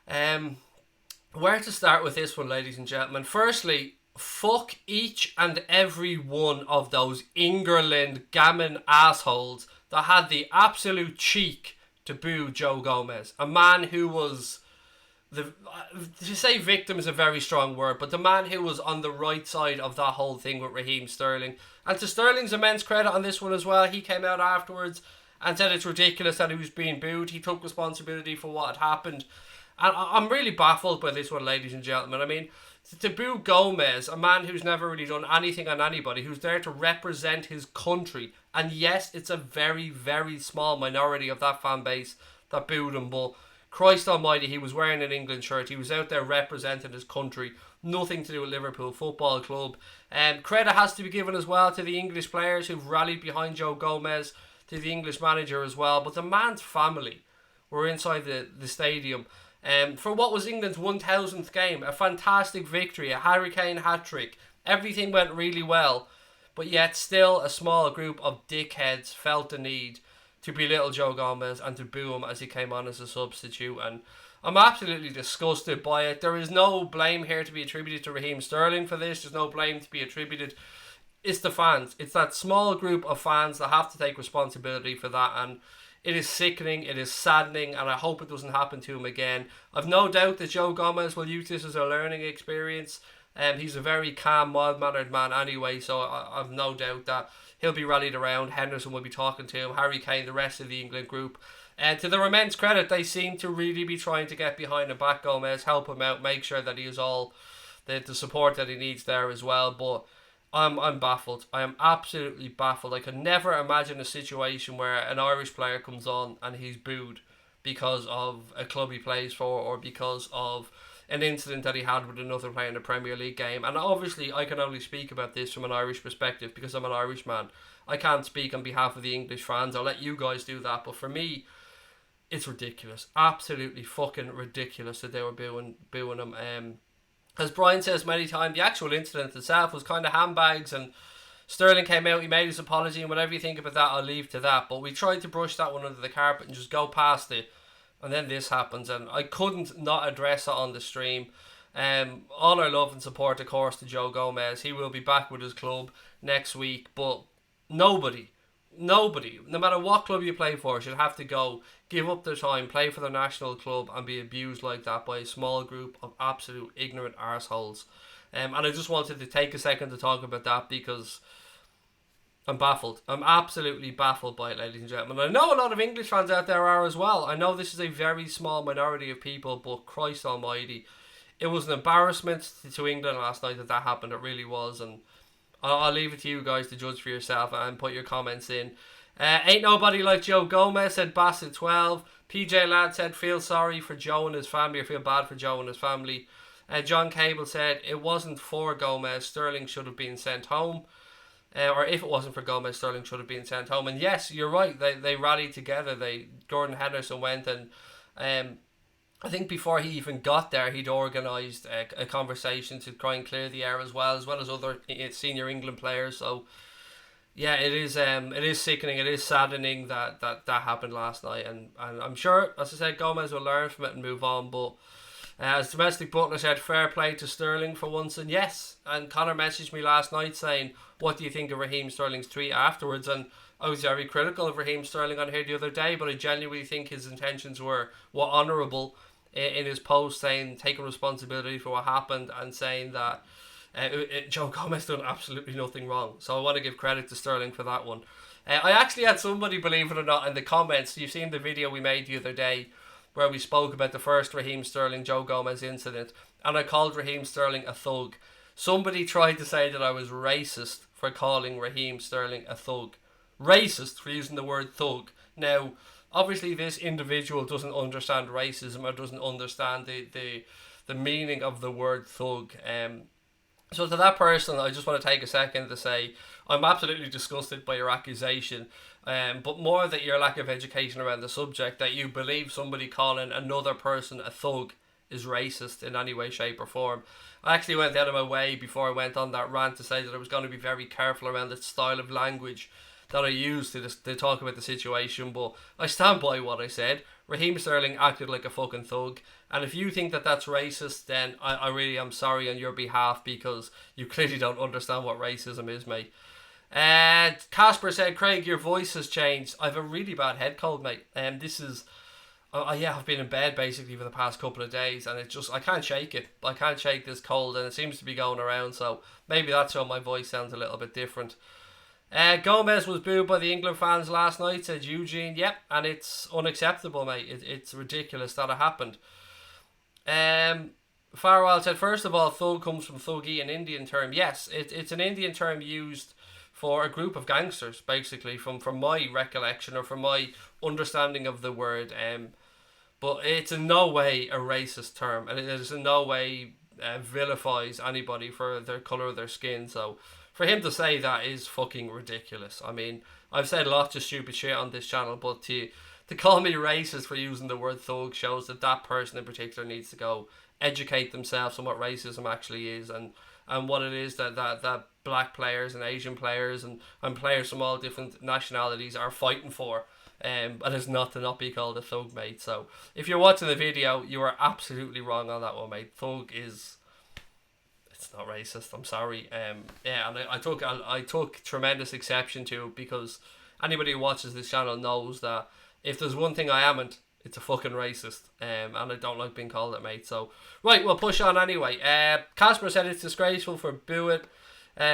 Speaker 1: Where to start with this one, ladies and gentlemen? Firstly, fuck each and every one of those England gammon assholes that had the absolute cheek to boo Joe Gomez. A man who was... to say victim is a very strong word, but the man who was on the right side of that whole thing with Raheem Sterling. And to Sterling's immense credit on this one as well, he came out afterwards and said it's ridiculous that he was being booed. He took responsibility for what had happened. And I'm really baffled by this one, ladies and gentlemen. I mean, to boo Gomez, a man who's never really done anything on anybody, who's there to represent his country. And yes, it's a very, very small minority of that fan base that booed him, but Christ almighty, he was wearing an England shirt. He was out there representing his country. Nothing to do with Liverpool Football Club. Credit has to be given as well to the English players who've rallied behind Joe Gomez, to the English manager as well. But the man's family were inside the stadium for what was England's 1,000th game. A fantastic victory, a Harry Kane hat-trick. Everything went really well. But yet still a small group of dickheads felt the need to belittle Joe Gomez and to boo him as he came on as a substitute. And I'm absolutely disgusted by it. There is no blame here to be attributed to Raheem Sterling for this. There's no blame to be attributed. It's the fans. It's that small group of fans that have to take responsibility for that. And it is sickening. It is saddening. And I hope it doesn't happen to him again. I've no doubt that Joe Gomez will use this as a learning experience. He's a very calm, mild-mannered man anyway. So I've no doubt that he'll be rallied around. Henderson will be talking to him. Harry Kane, the rest of the England group. To their immense credit, they seem to really be trying to get behind and back Gomez, help him out, make sure that he has all the support that he needs there as well. But I'm baffled. I am absolutely baffled. I can never imagine a situation where an Irish player comes on and he's booed because of a club he plays for, or because of an incident that he had with another player in a Premier League game. And obviously I can only speak about this from an Irish perspective because I'm an Irishman. I can't speak on behalf of the English fans. I'll let you guys do that. But for me, it's ridiculous. Absolutely fucking ridiculous that they were booing him. As Brian says many times, the actual incident itself was kind of handbags, and Sterling came out, he made his apology, and whatever you think about that, I'll leave to that. But we tried to brush that one under the carpet and just go past it. And then this happens, and I couldn't not address it on the stream. All our love and support, of course, to Joe Gomez. He will be back with his club next week, but nobody, no matter what club you play for, should have to go, give up their time, play for their national club, and be abused like that by a small group of absolute ignorant arseholes. And I just wanted to take a second to talk about that because I'm baffled. I'm absolutely baffled by it, ladies and gentlemen. I know a lot of English fans out there are as well. I know this is a very small minority of people, but Christ almighty, it was an embarrassment to England last night that happened. It really was. And I'll leave it to you guys to judge for yourself and put your comments in. Ain't nobody like Joe Gomez, said Bassett12. PJ Ladd said, feel sorry for Joe and his family, or feel bad for Joe and his family. John Cable said, it wasn't for Gomez, Sterling should have been sent home. Or if it wasn't for Gomez, Sterling should have been sent home. And yes, you're right, they rallied together. Gordon Henderson went and I think before he even got there, he'd organised a conversation to try and clear the air as well as other senior England players. So yeah, it is sickening, it is saddening that happened last night, and I'm sure, as I said, Gomez will learn from it and move on. But as Domestic Butler said, fair play to Sterling for once, and yes, and Connor messaged me last night saying, what do you think of Raheem Sterling's tweet afterwards? And I was very critical of Raheem Sterling on here the other day, but I genuinely think his intentions were honourable in his post, saying, taking responsibility for what happened and saying that Joe Gomez done absolutely nothing wrong. So I want to give credit to Sterling for that one. I actually had somebody, believe it or not, in the comments, you've seen the video we made the other day where we spoke about the first Raheem Sterling Joe Gomez incident, and I called Raheem Sterling a thug. Somebody tried to say that I was racist for calling Raheem Sterling a thug. Racist for using the word thug. Now, obviously this individual doesn't understand racism or doesn't understand the meaning of the word thug. So to that person, I just want to take a second to say I'm absolutely disgusted by your accusation, but more that your lack of education around the subject, that you believe somebody calling another person a thug is racist in any way, shape or form. I actually went out of my way before I went on that rant to say that I was going to be very careful around the style of language that I used to talk about the situation, but I stand by what I said. Raheem Sterling acted like a fucking thug, and if you think that that's racist, then I really am sorry on your behalf, because you clearly don't understand what racism is, mate. Casper said, Craig, your voice has changed. I have a really bad head cold, mate. This is... I've been in bed basically for the past couple of days, and it just, I can't shake it. I can't shake this cold, and it seems to be going around, so maybe that's why my voice sounds a little bit different. Gomez was booed by the England fans last night, said Eugene. Yep, and it's unacceptable, mate. It's ridiculous that it happened. Farwell said, first of all, thug comes from thuggy, an Indian term. Yes, it's an Indian term used for a group of gangsters, basically, from my recollection or from my understanding of the word. But it's in no way a racist term, and it is in no way vilifies anybody for their colour of their skin. So for him to say that is fucking ridiculous. I mean, I've said lots of stupid shit on this channel, but to call me racist for using the word thug shows that that person in particular needs to go educate themselves on what racism actually is, and what it is that black players and Asian players and players from all different nationalities are fighting for. And it's not to not be called a thug, mate. So if you're watching the video, you are absolutely wrong on that one, mate. Thug is... it's not racist, I'm sorry. Yeah, and I took tremendous exception to it, because anybody who watches this channel knows that if there's one thing I haven't, it's a fucking racist. And I don't like being called it, mate. So, right, we'll push on anyway. Casper said it's disgraceful for BOOED.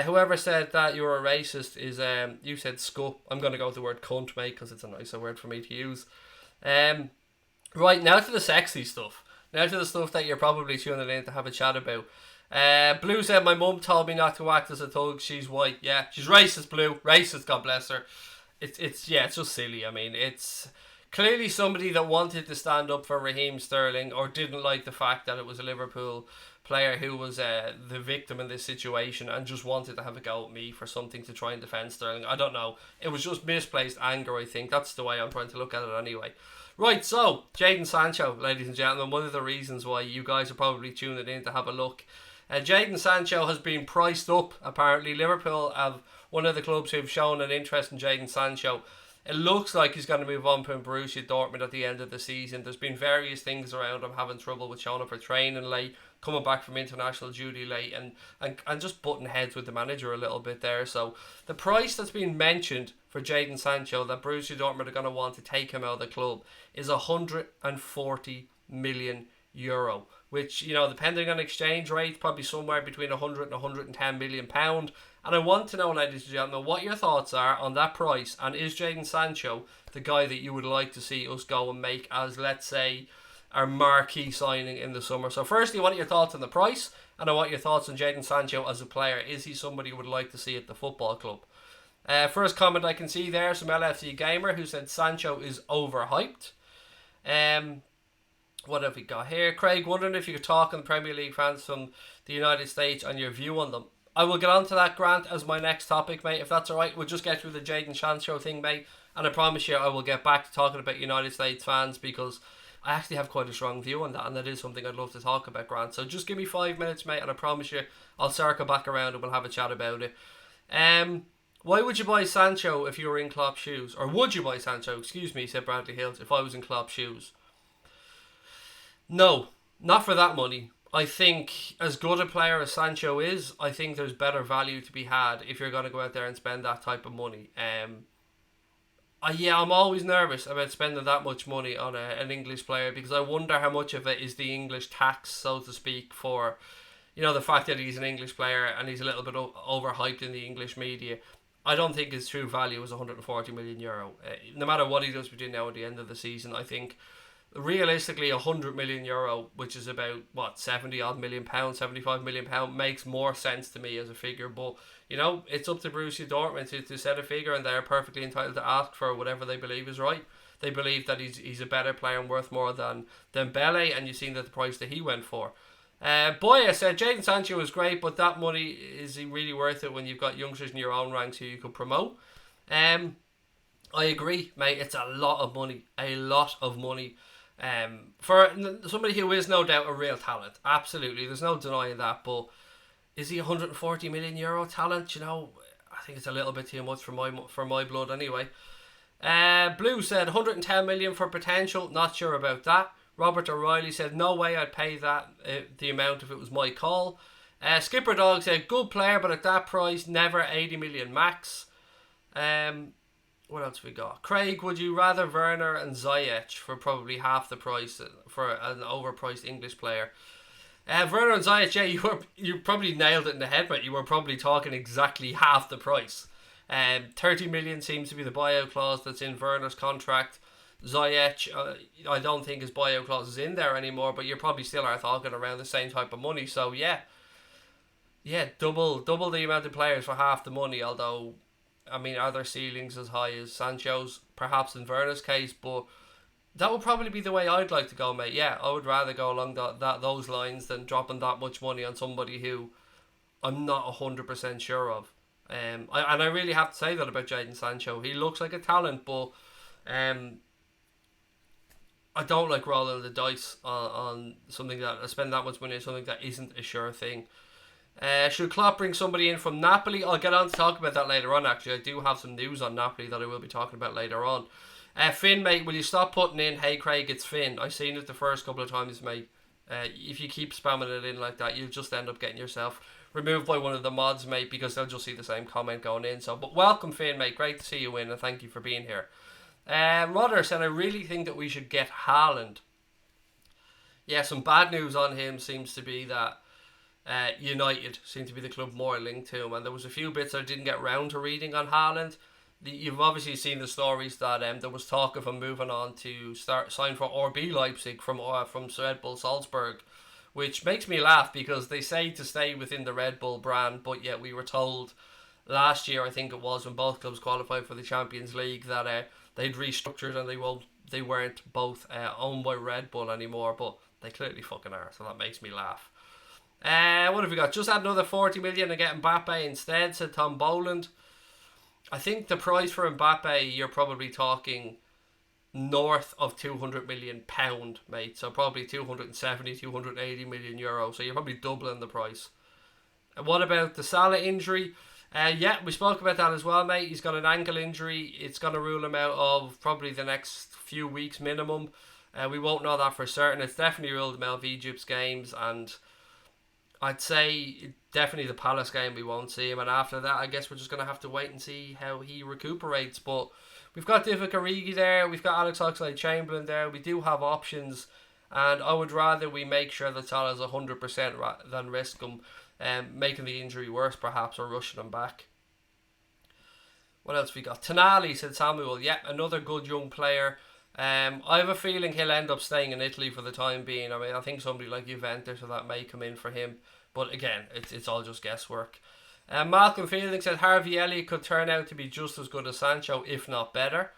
Speaker 1: Whoever said that you were a racist is, you said scut. I'm going to go with the word cunt, mate, because it's a nicer word for me to use. Right, now to the sexy stuff. Now to the stuff that you're probably tuning in to have a chat about. Blue said, my mum told me not to act as a thug. She's white. Yeah, she's racist, Blue. Racist, God bless her. It's just silly. I mean, it's clearly somebody that wanted to stand up for Raheem Sterling, or didn't like the fact that it was a Liverpool player who was the victim in this situation, and just wanted to have a go at me for something to try and defend Sterling. I don't know. It was just misplaced anger, I think. That's the way I'm trying to look at it anyway. Right, so, Jadon Sancho, ladies and gentlemen, one of the reasons why you guys are probably tuning in to have a look. Jadon Sancho has been priced up, apparently. Liverpool have one of the clubs who've shown an interest in Jadon Sancho. It looks like he's going to move on from Borussia Dortmund at the end of the season. There's been various things around him having trouble with showing up for training late, coming back from international duty late, and just butting heads with the manager a little bit there. So the price that's been mentioned for Jadon Sancho, that Borussia Dortmund are going to want to take him out of the club, is €140 million, which, you know, depending on exchange rate, probably somewhere between 100 and 110 million pound. And I want to know, ladies and gentlemen, what your thoughts are on that price, and is Jadon Sancho the guy that you would like to see us go and make as, let's say, our marquee signing in the summer? So firstly, what are your thoughts on the price? And I want your thoughts on Jadon Sancho as a player. Is he somebody you would like to see at the football club? First comment I can see there, some LFC gamer who said Sancho is overhyped. What have we got here? Craig, wondering if you could talk on the Premier League fans from the United States and your view on them. I will get on to that, Grant, as my next topic, mate. If that's alright, we'll just get through the Jadon Sancho thing, mate. And I promise you I will get back to talking about United States fans, because I actually have quite a strong view on that, and that is something I'd love to talk about, Grant. So just give me 5 minutes, mate, and I promise you I'll circle back around and we'll have a chat about it. Why would you buy Sancho if you were in Klopp's shoes? Or would you buy Sancho, said Bradley Hills, if I was in Klopp's shoes? No, not for that money. I think as good a player as Sancho is, I think there's better value to be had if you're going to go out there and spend that type of money. I'm always nervous about spending that much money on an English player, because I wonder how much of it is the English tax, so to speak, for the fact that he's an English player and he's a little bit overhyped in the English media. I don't think his true value is 140 million euro. No matter what he does between now and the end of the season, I think realistically 100 million euro, which is about 70 odd million pounds, 75 million pound, makes more sense to me as a figure. But it's up to Borussia Dortmund to set a figure, and they're perfectly entitled to ask for whatever they believe is right. They believe that he's a better player and worth more than Dembele, and you've seen that the price that he went for. Boya said Jadon Sancho is great, but that money, is he really worth it when you've got youngsters in your own ranks who you could promote? I agree, mate. It's a lot of money. For somebody who is no doubt a real talent. Absolutely, there's no denying that. But is he 140 million euro talent? I think it's a little bit too much for my blood anyway. Blue said 110 million for potential. Not sure about that. Robert O'Reilly said no way I'd pay that the amount if it was my call. Skipper Dog said good player, but at that price, never 80 million max. What else we got? Craig, would you rather Werner and Ziyech for probably half the price for an overpriced English player? Werner and Ziyech, yeah, you probably nailed it in the head, but you were probably talking exactly half the price. 30 million seems to be the buyout clause that's in Werner's contract. Ziyech, I don't think his buyout clause is in there anymore, but you probably still are talking around the same type of money. So yeah, double the amount of players for half the money. Although, I mean, are their ceilings as high as Sancho's? Perhaps in Werner's case, but that would probably be the way I'd like to go, mate. Yeah, I would rather go along those lines than dropping that much money on somebody who I'm not 100% sure of. I really have to say that about Jadon Sancho. He looks like a talent, but I don't like rolling the dice on something that I spend that much money on something that isn't a sure thing. Should Klopp bring somebody in from Napoli? I'll get on to talk about that later on. Actually, I do have some news on Napoli that I will be talking about later on. Finn, mate, will you stop putting in "Hey Craig, it's Finn"? I've seen it the first couple of times, mate. If you keep spamming it in like that, you'll just end up getting yourself removed by one of the mods, mate, because they'll just see the same comment going in. So, but welcome, Finn, mate. Great to see you in, and thank you for being here. Rodgers said, I really think that we should get Haaland. Yeah, some bad news on him seems to be that United seem to be the club more linked to him, and there was a few bits I didn't get round to reading on Haaland. You've obviously seen the stories that there was talk of him moving on to sign for RB Leipzig from Red Bull Salzburg, which makes me laugh because they say to stay within the Red Bull brand, but yet we were told last year, I think it was, when both clubs qualified for the Champions League, that they'd restructured and they weren't both owned by Red Bull anymore, but they clearly fucking are, so that makes me laugh. What have we got? Just add another 40 million and get Mbappe instead, said Tom Boland. I think the price for Mbappe, you're probably talking north of £200 million, mate. So probably 270, 280 million euro. So you're probably doubling the price. And what about the Salah injury? Yeah, we spoke about that as well, mate. He's got an ankle injury. It's going to rule him out of probably the next few weeks minimum. We won't know that for certain. It's definitely ruled him out of Egypt's games, and I'd say definitely the Palace game we won't see him, and after that I guess we're just going to have to wait and see how he recuperates. But we've got Divock Origi there, we've got Alex Oxlade-Chamberlain there, we do have options, and I would rather we make sure that Salah's 100% than risk him making the injury worse perhaps, or rushing him back. What else we got? Tonali, said Samuel. Yeah, another good young player. I have a feeling he'll end up staying in Italy for the time being. I mean, I think somebody like Juventus or that may come in for him. But again, it's all just guesswork. Malcolm Fielding said Harvey Elliott could turn out to be just as good as Sancho, if not better.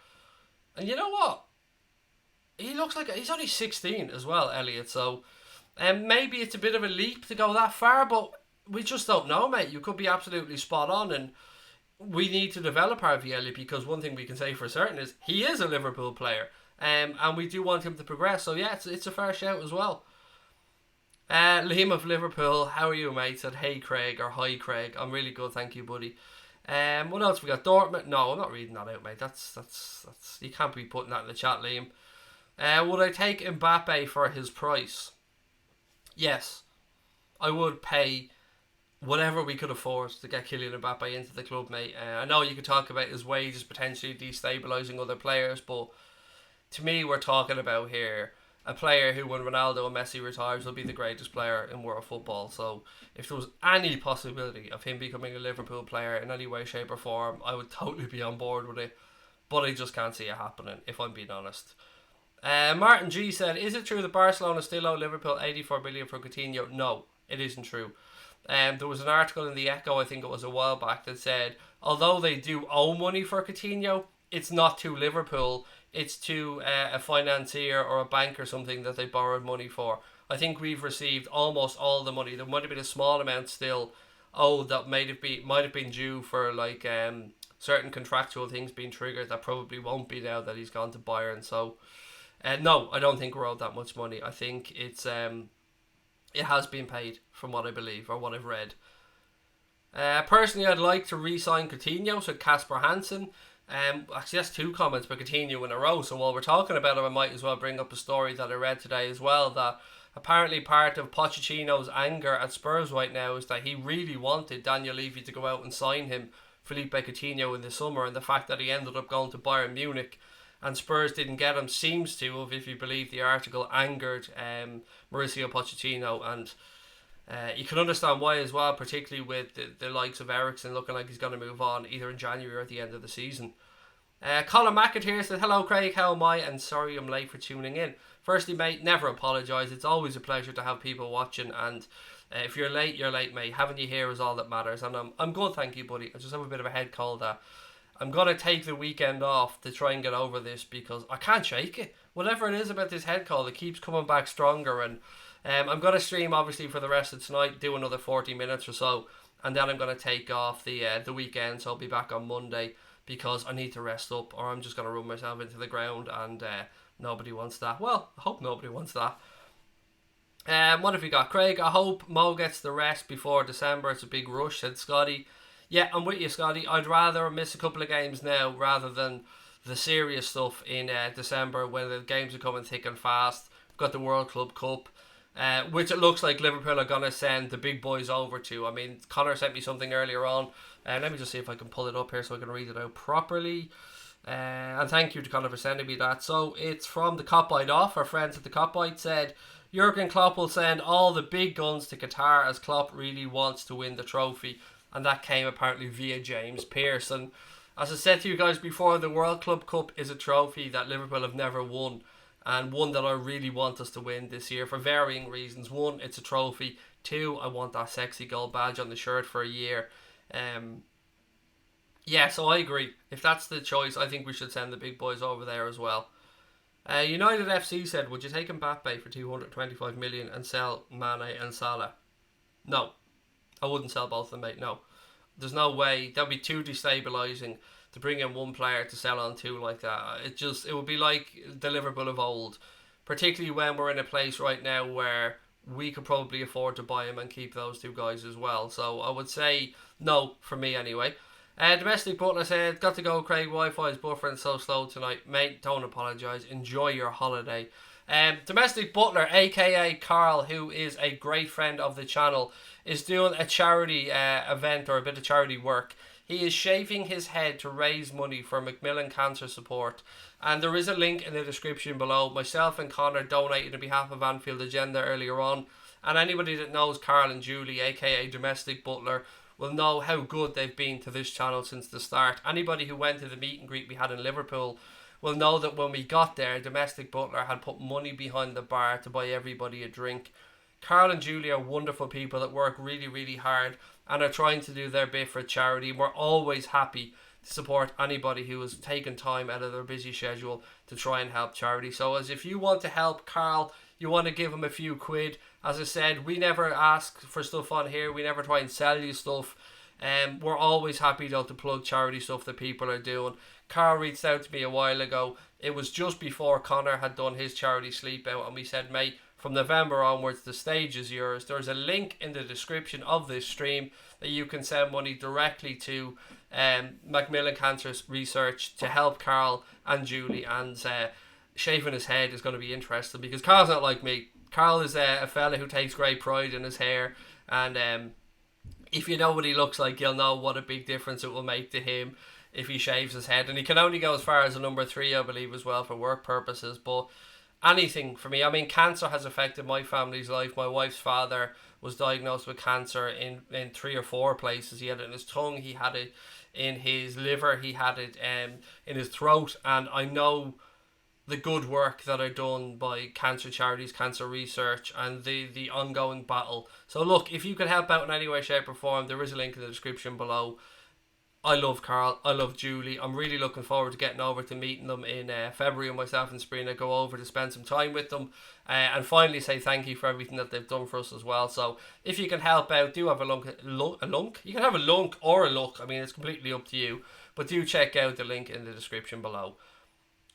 Speaker 1: And you know what? He looks like he's only 16 as well, Elliott. So maybe it's a bit of a leap to go that far, but we just don't know, mate. You could be absolutely spot on, and we need to develop Harvey Elliott, because one thing we can say for certain is he is a Liverpool player, and we do want him to progress. So yeah, it's a fair shout as well. Liam of Liverpool, how are you, mate? Said hey Craig, or hi Craig. I'm really good, thank you, buddy. What else we got? Dortmund. No, I'm not reading that out, mate. That's you can't be putting that in the chat, Liam. Would I take Mbappe for his price? Yes, I would pay whatever we could afford to get Kylian Mbappe into the club, mate. I know you could talk about his wages potentially destabilising other players, but to me, we're talking about here a player who, when Ronaldo and Messi retires, will be the greatest player in world football. So if there was any possibility of him becoming a Liverpool player in any way, shape or form, I would totally be on board with it. But I just can't see it happening, if I'm being honest. Martin G said, is it true that Barcelona still owe Liverpool 84 million for Coutinho? No, it isn't true. There was an article in the Echo, I think it was a while back, that said although they do owe money for Coutinho, it's not to Liverpool, it's to a financier or a bank or something that they borrowed money for. I think we've received almost all the money. There might have been a small amount still owed that might have been due for like certain contractual things being triggered that probably won't be now that he's gone to Bayern. So no, I don't think we're owed that much money. I think it's it has been paid, from what I believe or what I've read. Personally, I'd like to re-sign Coutinho, so Casper Hansen. Actually, that's two comments by Coutinho in a row. So while we're talking about him, I might as well bring up a story that I read today as well. That apparently part of Pochettino's anger at Spurs right now is that he really wanted Daniel Levy to go out and sign him, Felipe Coutinho, in the summer, and the fact that he ended up going to Bayern Munich and Spurs didn't get him seems to have, if you believe the article, angered Mauricio Pochettino, and you can understand why as well, particularly with the likes of Eriksen looking like he's going to move on either in January or at the end of the season. Colin McIntyre said, hello Craig, how am I? And sorry I'm late for tuning in. Firstly, mate, never apologise. It's always a pleasure to have people watching, and if you're late, mate. Having you here is all that matters, and I'm good, thank you, buddy. I just have a bit of a head cold that I'm going to take the weekend off to try and get over this, because I can't shake it. Whatever it is about this head cold, it keeps coming back stronger, and I'm going to stream obviously for the rest of tonight, do another 40 minutes or so, and then I'm going to take off the weekend, so I'll be back on Monday, because I need to rest up, or I'm just going to run myself into the ground, and nobody wants that. Well, I hope nobody wants that. What have we got? Craig, I hope Mo gets the rest before December. It's a big rush, said Scotty. Yeah, I'm with you, Scotty. I'd rather miss a couple of games now rather than the serious stuff in December when the games are coming thick and fast. We've got the World Club Cup, which it looks like Liverpool are going to send the big boys over to. I mean, Connor sent me something earlier on. Let me just see if I can pull it up here so I can read it out properly. And thank you to Connor for sending me that. So it's from the Cop Bite Off. Our friends at the Cop Bite said, Jurgen Klopp will send all the big guns to Qatar as Klopp really wants to win the trophy. And that came apparently via James Pearce. And as I said to you guys before, the World Club Cup is a trophy that Liverpool have never won, and one that I really want us to win this year for varying reasons. One, it's a trophy. Two, I want that sexy gold badge on the shirt for a year. Yeah, so I agree. If that's the choice, I think we should send the big boys over there as well. United FC said, would you take Mbappe for 225 million and sell Mane and Salah? No. I wouldn't sell both of them, mate. No. There's no way. That would be too destabilising to bring in one player to sell on two like that. It would be like the Liverpool of old, particularly when we're in a place right now where we could probably afford to buy him and keep those two guys as well. So I would say no for me anyway. Domestic Butler said, got to go, Craig. Wi-Fi is buffering so slow tonight. Mate, don't apologise. Enjoy your holiday. Domestic Butler, aka Carl, who is a great friend of the channel, is doing a charity event or a bit of charity work. He is shaving his head to raise money for Macmillan Cancer Support, and there is a link in the description below. Myself and Connor donated on behalf of Anfield Agenda earlier on, and anybody that knows Carl and Julie, aka Domestic Butler, will know how good they've been to this channel since the start. Anybody who went to the meet and greet we had in Liverpool will know that when we got there, Domestic Butler had put money behind the bar to buy everybody a drink. Carl and Julie are wonderful people that work really, really hard and are trying to do their bit for charity. We're always happy to support anybody who has taken time out of their busy schedule to try and help charity. So as if you want to help Carl, you want to give him a few quid. As I said, we never ask for stuff on here. We never try and sell you stuff. We're always happy though to plug charity stuff that people are doing. Carl reached out to me a while ago. It was just before Connor had done his charity sleep out, and we said, mate, from November onwards, the stage is yours. There's a link in the description of this stream that you can send money directly to Macmillan Cancer Research to help Carl and Julie. And shaving his head is going to be interesting because Carl's not like me. Carl is a fella who takes great pride in his hair, and if you know what he looks like, you'll know what a big difference it will make to him if he shaves his head. And he can only go as far as a number 3, I believe, as well, for work purposes. But anything for me, I mean, cancer has affected my family's life. My wife's father was diagnosed with cancer in 3 or 4 places. He had it in his tongue, he had it in his liver, he had it in his throat. And I know the good work that are done by cancer charities, cancer research, and the ongoing battle. So look, if you can help out in any way, shape or form, there is a link in the description below. I love Carl, I love Julie. I'm really looking forward to getting over to meeting them in February, and myself and Sabrina go over to spend some time with them and finally say thank you for everything that they've done for us as well. So if you can help out, do have a lunk. You can have a lunk or a look. I mean, it's completely up to you. But do check out the link in the description below.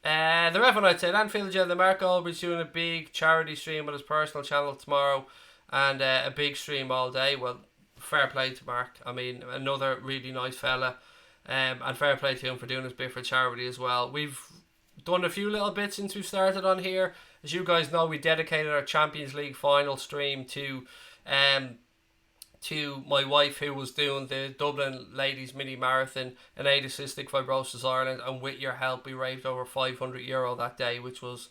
Speaker 1: The Reverend I'd say Anfield, the Mark Albury's doing a big charity stream on his personal channel tomorrow, and a big stream all day. Well, fair play to Mark. I mean, another really nice fella, and fair play to him for doing his bit for charity as well. We've done a few little bits since we started on here. As you guys know, we dedicated our Champions League final stream to my wife, who was doing the Dublin Ladies Mini Marathon in aid of Cystic Fibrosis Ireland, and with your help we raised over €500 that day, which was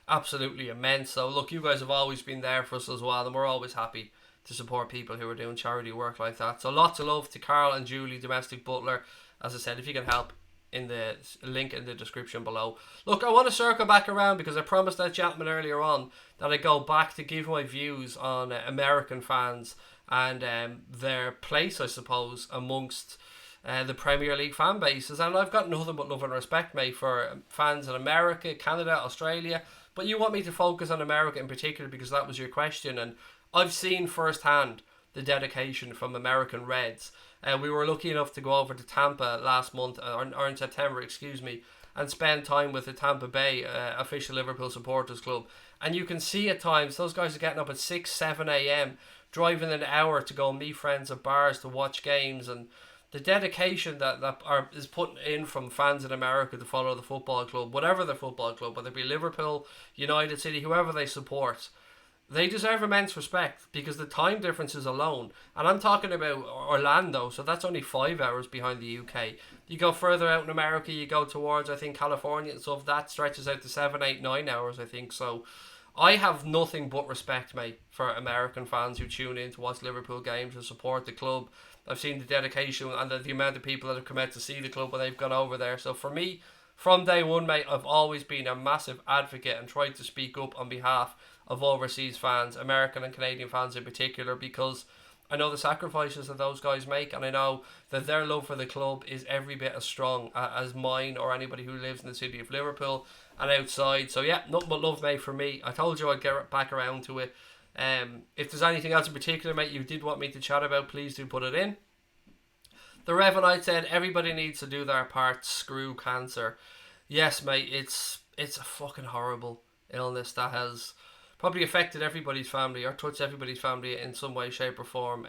Speaker 1: absolutely immense. So look, you guys have always been there for us as well, and we're always happy to support people who are doing charity work like that. So lots of love to Carl and Julie, Domestic Butler. As I said, if you can help, in the link in the description below. Look, I want to circle back around because I promised that gentleman earlier on that I go back to give my views on American fans and their place, I suppose, amongst the Premier League fan bases. And I've got nothing but love and respect, mate, for fans in America, Canada, Australia. But you want me to focus on America in particular because that was your question. And I've seen firsthand the dedication from American Reds. We were lucky enough to go over to Tampa last month, or in September, excuse me, and spend time with the Tampa Bay official Liverpool supporters club. And you can see at times those guys are getting up at 6, 7 a.m, driving an hour to go meet friends at bars to watch games, and the dedication that is put in from fans in America to follow the football club, whatever the football club, whether it be Liverpool, United City, whoever they support. They deserve immense respect because the time differences alone, and I'm talking about Orlando, so that's only 5 hours behind the UK. You go further out in America, you go towards, I think, California and stuff, that stretches out to 7, 8, 9 hours, I think. So I have nothing but respect, mate, for American fans who tune in to watch Liverpool games and support the club. I've seen the dedication and the amount of people that have come out to see the club when they've gone over there. So for me, from day one, mate, I've always been a massive advocate and tried to speak up on behalf of overseas fans, American and Canadian fans in particular, because I know the sacrifices that those guys make, and I know that their love for the club is every bit as strong as mine or anybody who lives in the city of Liverpool and outside. So yeah, nothing but love, mate, for me. I told you I'd get back around to it. If there's anything else in particular, mate, you did want me to chat about, please do put it in. The Revenite said everybody needs to do their part. Screw cancer. Yes, mate, it's a fucking horrible illness that has probably affected everybody's family or touched everybody's family in some way, shape or form.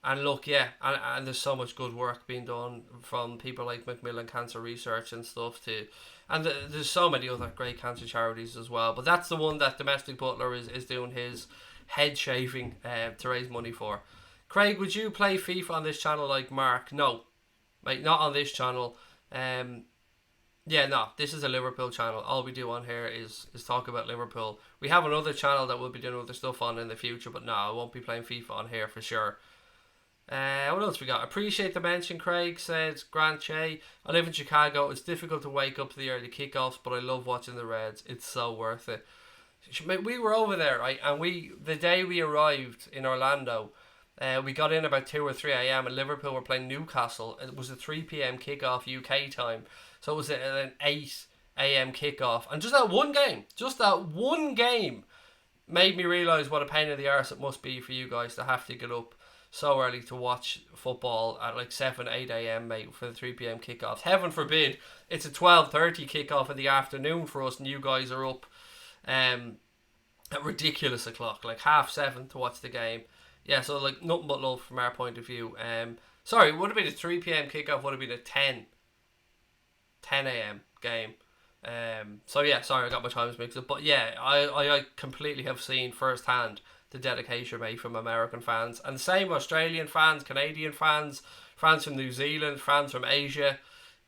Speaker 1: And look, yeah, and there's so much good work being done from people like Macmillan Cancer Research and stuff too. And there's so many other great cancer charities as well. But that's the one that Domestic Butler is doing his head shaving to raise money for. Craig, would you play FIFA on this channel like Mark? No, mate, not on this channel. Yeah, no, this is a Liverpool channel. All we do on here is talk about Liverpool. We have another channel that we'll be doing other stuff on in the future, but no, I won't be playing FIFA on here for sure. What else we got? Appreciate the mention, Craig says. Grant Che, I live in Chicago. It's difficult to wake up to the early kickoffs, but I love watching the Reds. It's so worth it. We were over there, right? And the day we arrived in Orlando, we got in about 2 or 3 a.m. and Liverpool were playing Newcastle. It was a 3 p.m. kickoff UK time. So it was an 8 a.m. kickoff. And just that one game made me realise what a pain in the arse it must be for you guys to have to get up so early to watch football at like 7, 8 a.m, mate, for the 3 p.m. kickoffs. Heaven forbid it's a 12:30 kickoff in the afternoon for us and you guys are up at ridiculous o'clock, like 7:30 to watch the game. Yeah, so like nothing but love from our point of view. Sorry, would have been a 3 p.m. kickoff, would have been a 10 a.m. game. So yeah, sorry, I got my times mixed up. But yeah, I completely have seen firsthand the dedication made from American fans. And same Australian fans, Canadian fans, fans from New Zealand, fans from Asia.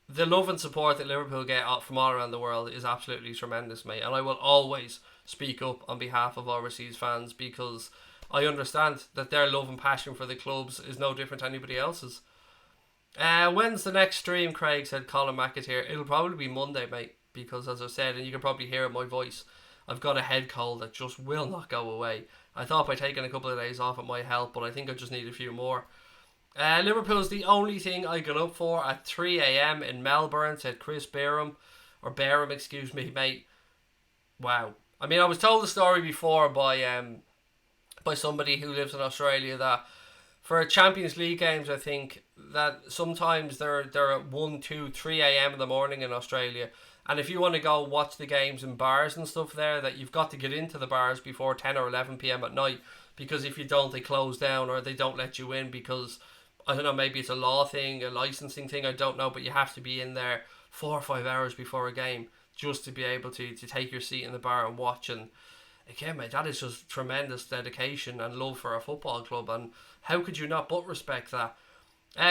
Speaker 1: The love and support that Liverpool get from all around the world is absolutely tremendous, mate. And I will always speak up on behalf of overseas fans because I understand that their love and passion for the clubs is no different to anybody else's. When's the next stream, Craig, said Colin McAteer. It'll probably be Monday, mate, because as I said, and you can probably hear in my voice, I've got a head cold that just will not go away. I thought by taking a couple of days off it might help, but I think I just need a few more. Liverpool's the only thing I got up for at 3 a.m. in Melbourne, said Chris Barham, excuse me, mate. Wow. I mean, I was told the story before by somebody who lives in Australia that for Champions League games, I think that sometimes they're at 1, 2, 3 a.m. in the morning in Australia. And if you want to go watch the games in bars and stuff there, that you've got to get into the bars before 10 or 11 p.m. at night, because if you don't, they close down or they don't let you in because, I don't know, maybe it's a law thing, a licensing thing, I don't know, but you have to be in there 4 or 5 hours before a game just to be able to take your seat in the bar and watch. And again, mate, that is just tremendous dedication and love for a football club, and how could you not but respect that?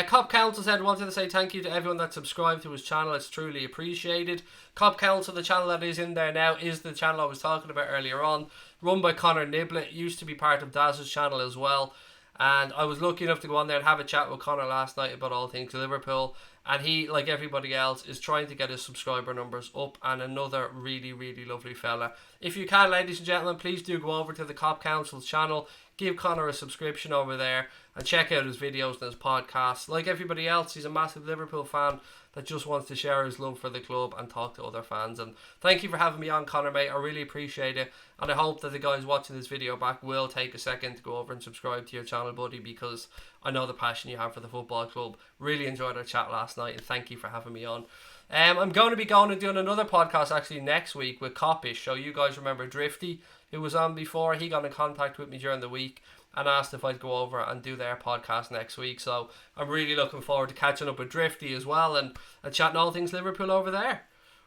Speaker 1: Cop Council said, wanted to say thank you to everyone that subscribed to his channel. It's truly appreciated. Cop Council, the channel that is in there now, is the channel I was talking about earlier on, run by Connor Niblett. Used to be part of Daz's channel as well, and I was lucky enough to go on there and have a chat with Connor last night about all things Liverpool, and he, like everybody else, is trying to get his subscriber numbers up, and another really, really lovely fella. If you can, ladies and gentlemen, please do go over to the Cop Council's channel, give Connor a subscription over there, and check out his videos and his podcasts. Like everybody else, he's a massive Liverpool fan that just wants to share his love for the club and talk to other fans. And thank you for having me on, Connor, mate. I really appreciate it, and I hope that the guys watching this video back will take a second to go over and subscribe to your channel, buddy, because I know the passion you have for the football club. Really enjoyed our chat last night, and thank you for having me on. I'm going to be going and doing another podcast actually next week with Coppish. So you guys remember Drifty, who was on before? He got in contact with me during the week and asked if I'd go over and do their podcast next week. So I'm really looking forward to catching up with Drifty as well and chatting all things Liverpool over there.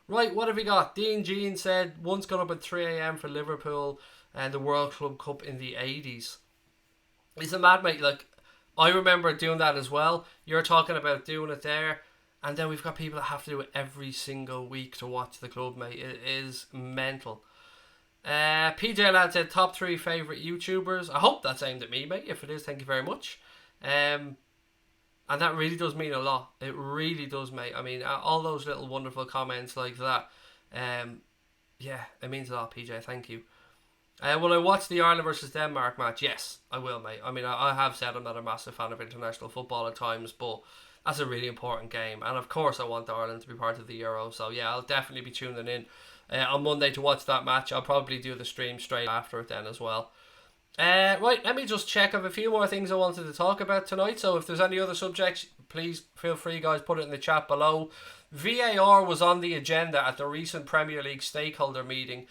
Speaker 1: Right, what have we got? Dean Jean said once got up at 3 a.m. for Liverpool and the World Club Cup in the 80s. It's a mad, mate. Like, I remember doing that as well. You're talking about doing it there. And then we've got people that have to do it every single week to watch the club, mate. It is mental. PJ Lad said top 3 favourite YouTubers. I hope that's aimed at me, mate. If it is, thank you very much. And that really does mean a lot. It really does, mate. I mean, all those little wonderful comments like that. Yeah, it means a lot, PJ. Thank you. Will I watch the Ireland versus Denmark match? Yes, I will, mate. I mean, I have said I'm not a massive fan of international football at times, but that's a really important game. And of course I want Ireland to be part of the Euro. So yeah, I'll definitely be tuning in on Monday to watch that match. I'll probably do the stream straight after it then as well. Right, let me just check. I have a few more things I wanted to talk about tonight. So if there's any other subjects, please feel free, guys, put it in the chat below. VAR was on the agenda at the recent Premier League stakeholder meeting.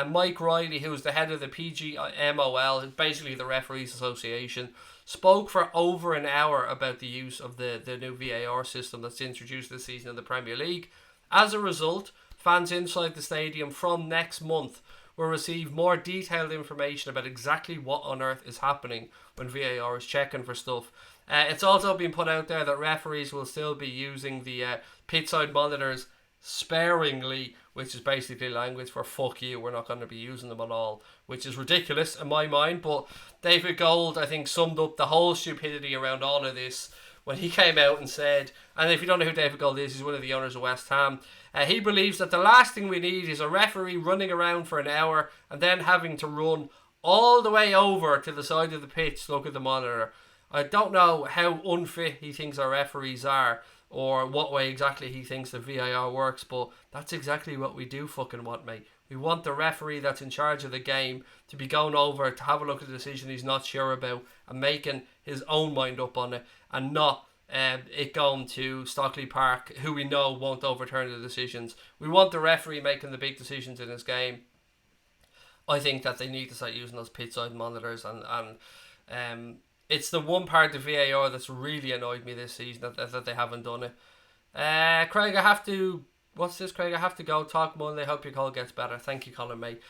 Speaker 1: Mike Riley, who was the head of the PGMOL, basically the Referees Association, spoke for over an hour about the use of the new VAR system that's introduced this season in the Premier League. As a result, fans inside the stadium from next month will receive more detailed information about exactly what on earth is happening when VAR is checking for stuff. It's also been put out there that referees will still be using the pitside monitors sparingly, which is basically language for fuck you, we're not going to be using them at all, which is ridiculous in my mind. But David Gold, I think, summed up the whole stupidity around all of this when he came out and said, and if you don't know who David Gold is, he's one of the owners of West Ham, He believes that the last thing we need is a referee running around for an hour and then having to run all the way over to the side of the pitch to look at the monitor. I don't know how unfit he thinks our referees are, or what way exactly he thinks the VAR works, but that's exactly what we do fucking want, mate. We want the referee that's in charge of the game to be going over to have a look at the decision he's not sure about and making his own mind up on it, and not it going to Stockley Park, who we know won't overturn the decisions. We want the referee making the big decisions in his game. I think that they need to start using those pitch-side monitors, and it's the one part of VAR that's really annoyed me this season, that they haven't done it. Craig, I have to... What's this, Craig? I have to go. Talk Monday. Hope your call gets better. Thank you, Colin, mate.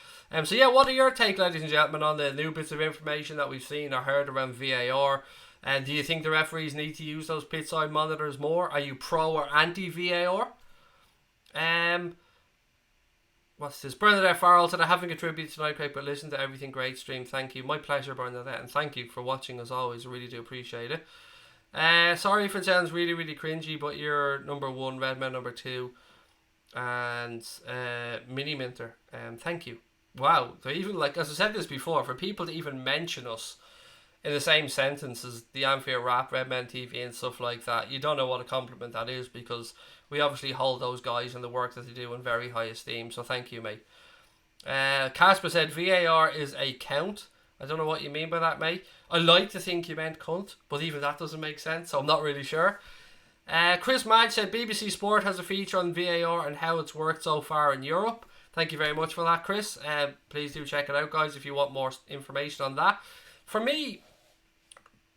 Speaker 1: So yeah, what are your take, ladies and gentlemen, on the new bits of information that we've seen or heard around VAR? And do you think the referees need to use those pitch-side monitors more? Are you pro or anti-VAR? What's this? Bernadette Farrell said, I haven't contributed tonight, Craig, but listen to everything. Great stream. Thank you. My pleasure, Bernadette. And thank you for watching as always. I really do appreciate it. Sorry if it sounds really, really cringy, but you're number 1, Redman number 2. And Mini Minter, thank you. Wow, so even, like, as I said this before, for people to even mention us in the same sentence as the Anfield Rap, Redman TV and stuff like that, you don't know what a compliment that is, because we obviously hold those guys and the work that they do in very high esteem, so thank you, mate. Casper said VAR is a count. I don't know what you mean by that, mate. I like to think you meant cunt, but even that doesn't make sense, so I'm not really sure. Chris Madge said BBC Sport has a feature on VAR and how it's worked so far in Europe. Thank you very much for that, Chris. Please do check it out, guys, if you want more information on that. For me,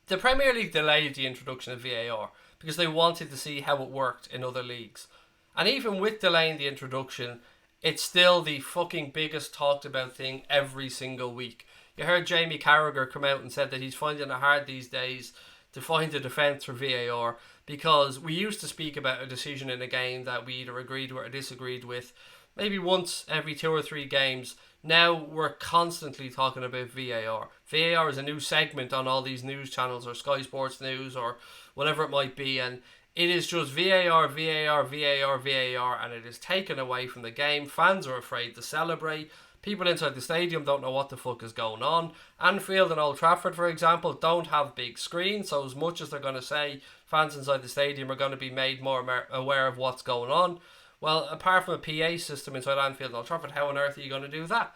Speaker 1: the Premier League delayed the introduction of VAR because they wanted to see how it worked in other leagues. And even with delaying the introduction, it's still the fucking biggest talked about thing every single week. You heard Jamie Carragher come out and said that he's finding it hard these days to find a defence for VAR, because we used to speak about a decision in a game that we either agreed with or disagreed with maybe once every 2 or 3 games. Now we're constantly talking about VAR. VAR is a new segment on all these news channels or Sky Sports News or whatever it might be, and it is just VAR, VAR, VAR, VAR, and it is taken away from the game. Fans are afraid to celebrate. People inside the stadium don't know what the fuck is going on. Anfield and Old Trafford, for example, don't have big screens, so as much as they're going to say fans inside the stadium are going to be made more aware of what's going on, well, apart from a PA system inside Anfield and Old Trafford, how on earth are you going to do that?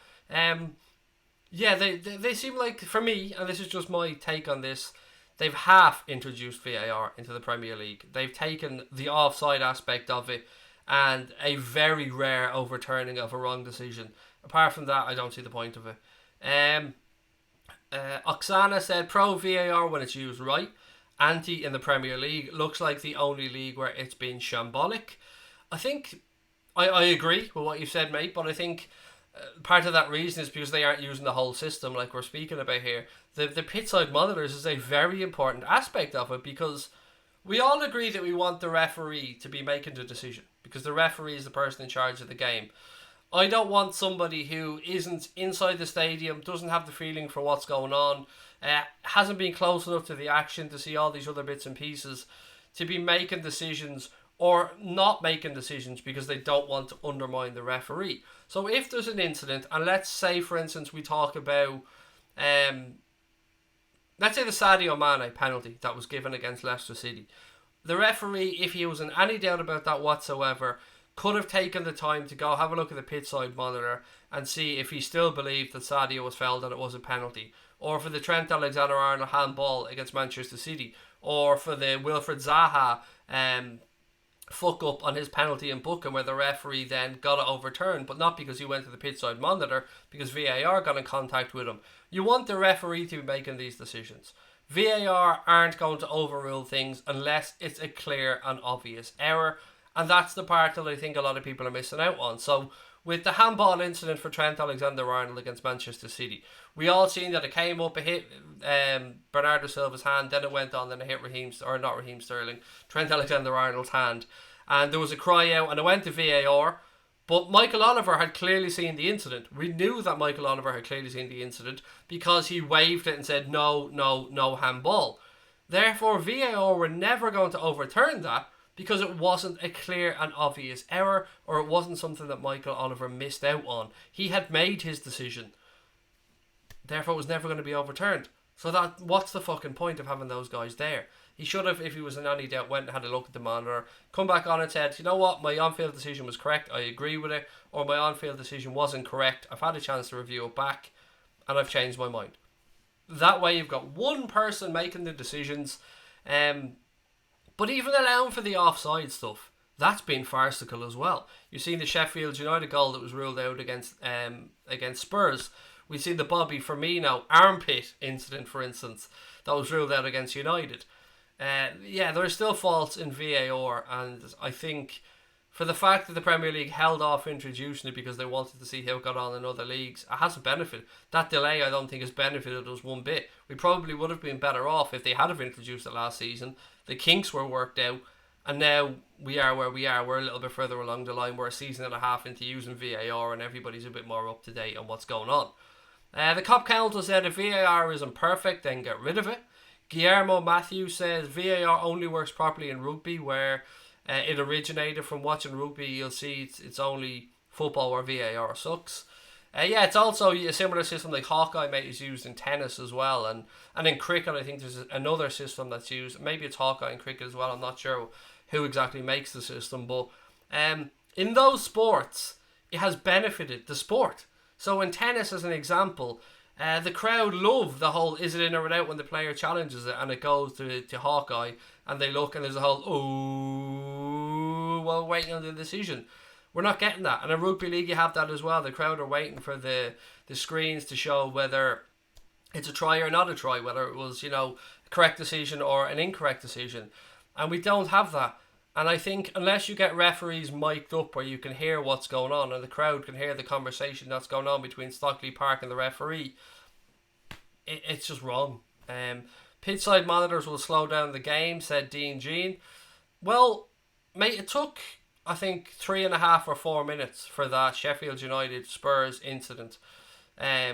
Speaker 1: Yeah, they seem like, for me, and this is just my take on this, they've half introduced VAR into the Premier League. They've taken the offside aspect of it and a very rare overturning of a wrong decision. Apart from that, I don't see the point of it. Oksana said, pro VAR when it's used right. Anti in the Premier League. Looks like the only league where it's been shambolic. I think I agree with what you said, mate, but I think part of that reason is because they aren't using the whole system like we're speaking about here. The pitch-side monitors is a very important aspect of it, because we all agree that we want the referee to be making the decision, because the referee is the person in charge of the game. I don't want somebody who isn't inside the stadium, doesn't have the feeling for what's going on, hasn't been close enough to the action to see all these other bits and pieces, to be making decisions or not making decisions because they don't want to undermine the referee. So if there's an incident, and let's say, for instance, we talk about, let's say the Sadio Mane penalty that was given against Leicester City. The referee, if he was in any doubt about that whatsoever, could have taken the time to go have a look at the pitch side monitor and see if he still believed that Sadio was fouled and it was a penalty. Or for the Trent Alexander-Arnold handball against Manchester City. Or for the Wilfred Zaha fuck up on his penalty in Bookham, where the referee then got it overturned, but not because he went to the pitch side monitor, because VAR got in contact with him. You want the referee to be making these decisions. VAR aren't going to overrule things unless it's a clear and obvious error, and that's the part that I think a lot of people are missing out on. So with the handball incident for Trent Alexander-Arnold against Manchester City, we all seen that it came up, it hit Bernardo Silva's hand, then it went on, then it hit Trent Alexander-Arnold's hand, and there was a cry out, and it went to VAR, but Michael Oliver had clearly seen the incident. We knew that Michael Oliver had clearly seen the incident because he waved it and said no handball. Therefore, VAR were never going to overturn that, because it wasn't a clear and obvious error, or it wasn't something that Michael Oliver missed out on. He had made his decision. Therefore, it was never going to be overturned. So what's the fucking point of having those guys there? He should have, if he was in any doubt, went and had a look at the monitor, come back on and said, you know what, my on-field decision was correct, I agree with it, or my on-field decision wasn't correct, I've had a chance to review it back, and I've changed my mind. That way you've got one person making the decisions, but even allowing for the offside stuff, that's been farcical as well. You've seen the Sheffield United goal that was ruled out against Spurs. We've seen the Bobby Firmino armpit incident, for instance, that was ruled out against United. There are still faults in VAR, and I think for the fact that the Premier League held off introducing it because they wanted to see how it got on in other leagues, it hasn't benefited. That delay, I don't think, has benefited us one bit. We probably would have been better off if they had have introduced it last season. The kinks were worked out, and now we are where we are. We're a little bit further along the line. We're a season and a half into using VAR, and everybody's a bit more up to date on what's going on. The Cop Council said if VAR isn't perfect, then get rid of it. Guillermo Matthews says VAR only works properly in rugby, where it originated from watching rugby. You'll see it's only football where VAR sucks. It's also a similar system like Hawkeye mate is used in tennis as well, and in cricket I think there's another system that's used. Maybe it's Hawkeye in cricket as well. I'm not sure who exactly makes the system, but in those sports it has benefited the sport. So in tennis, as an example, the crowd love the whole is it in or out when the player challenges it and it goes to Hawkeye and they look and there's a whole while waiting on the decision. We're not getting that. And in rugby league you have that as well. The crowd are waiting for the screens to show whether it's a try or not a try, whether it was, a correct decision or an incorrect decision. And we don't have that. And I think unless you get referees mic'd up where you can hear what's going on and the crowd can hear the conversation that's going on between Stockley Park and the referee, it's just wrong. Pitchside monitors will slow down the game, said Dean Jean. Well, mate, it took, I think, 3.5 or 4 minutes for that Sheffield United Spurs incident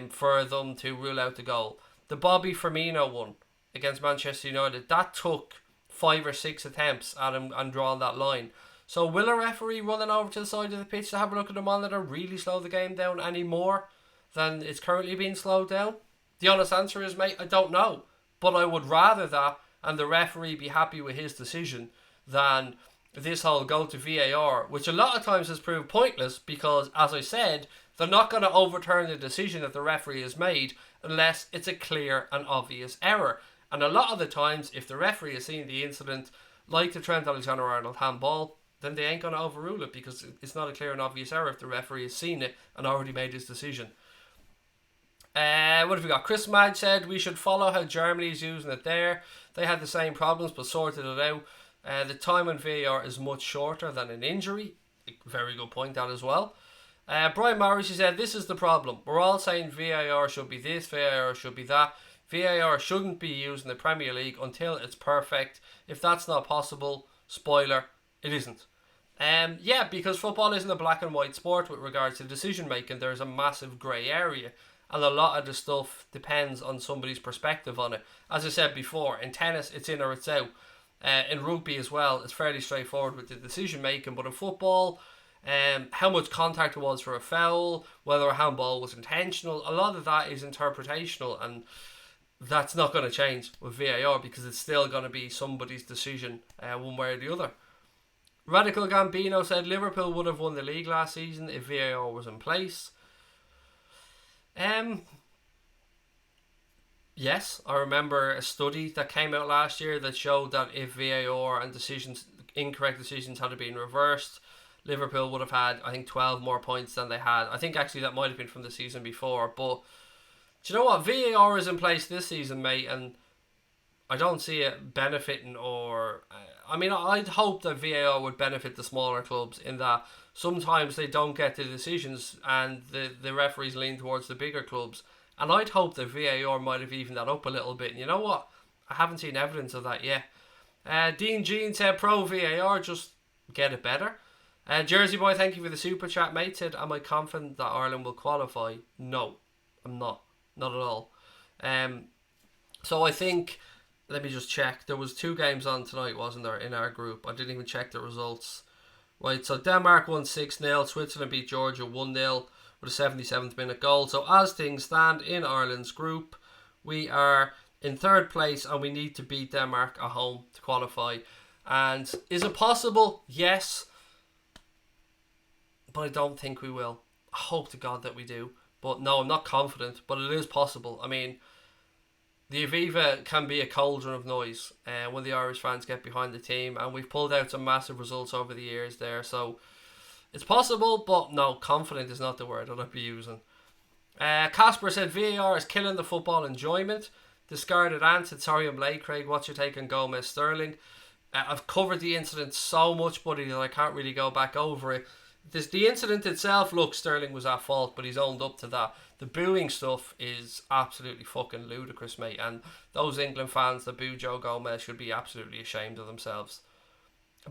Speaker 1: for them to rule out the goal. The Bobby Firmino one against Manchester United, that took 5 or 6 attempts at him and drawing that line. So will a referee running over to the side of the pitch to have a look at the monitor really slow the game down any more than it's currently being slowed down? The honest answer is, mate, I don't know. But I would rather that and the referee be happy with his decision than this whole go to VAR, which a lot of times has proved pointless because, as I said, they're not going to overturn the decision that the referee has made unless it's a clear and obvious error. And a lot of the times, if the referee has seen the incident, like the Trent Alexander-Arnold handball, then they ain't going to overrule it because it's not a clear and obvious error if the referee has seen it and already made his decision. What have we got? Chris Madge said we should follow how Germany's using it there. They had the same problems but sorted it out. The time on VAR is much shorter than an injury. Very good point, that as well. Brian Morrissey said this is the problem. We're all saying VAR should be this, VAR should be that. VAR shouldn't be used in the Premier League until it's perfect. If that's not possible, spoiler, it isn't. Because football isn't a black and white sport with regards to decision making. There's a massive grey area, and a lot of the stuff depends on somebody's perspective on it. As I said before, in tennis it's in or it's out. In rugby as well, it's fairly straightforward with the decision making, but in football, how much contact it was for a foul, whether a handball was intentional, a lot of that is interpretational, and that's not going to change with VAR because it's still going to be somebody's decision one way or the other. Radical Gambino said Liverpool would have won the league last season if VAR was in place. Yes, I remember a study that came out last year that showed that if VAR and incorrect decisions had been reversed, Liverpool would have had, I think, 12 more points than they had. I think actually that might have been from the season before, but do you know what? VAR is in place this season, mate, and I don't see it benefiting I'd hope that VAR would benefit the smaller clubs in that sometimes they don't get the decisions and the referees lean towards the bigger clubs. And I'd hope that VAR might have evened that up a little bit. And you know what? I haven't seen evidence of that yet. Dean Jean said pro VAR, just get it better. Jersey Boy, thank you for the super chat, mate. Said, am I confident that Ireland will qualify? No, I'm not. Not at all. So I think Let me just check. There was 2 games on tonight, wasn't there, in our group? I didn't even check the results. Right, so Denmark won 6-0. Switzerland beat Georgia 1-0 with a 77th minute goal. So as things stand in Ireland's group, we are in 3rd place and we need to beat Denmark at home to qualify. And is it possible? Yes. But I don't think we will. I hope to God that we do. But no, I'm not confident. But it is possible. I mean, the Aviva can be a cauldron of noise when the Irish fans get behind the team. And we've pulled out some massive results over the years there. So it's possible, but no, confident is not the word that I'd be using. Casper said VAR is killing the football enjoyment. Discarded Ant said, sorry I'm late, Craig. What's your take on Gomez Sterling? I've covered the incident so much, buddy, that I can't really go back over it. The incident itself, look, Sterling was at fault, but he's owned up to that. The booing stuff is absolutely fucking ludicrous, mate. And those England fans that boo Joe Gomez should be absolutely ashamed of themselves.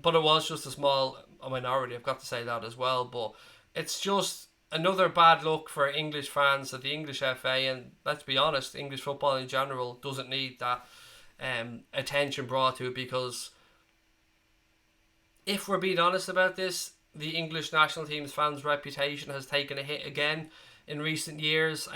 Speaker 1: But it was just a small minority, I've got to say that as well. But it's just another bad look for English fans that the English FA, and let's be honest, English football in general doesn't need that attention brought to it, because if we're being honest about this, the English national team's fans' reputation has taken a hit again in recent years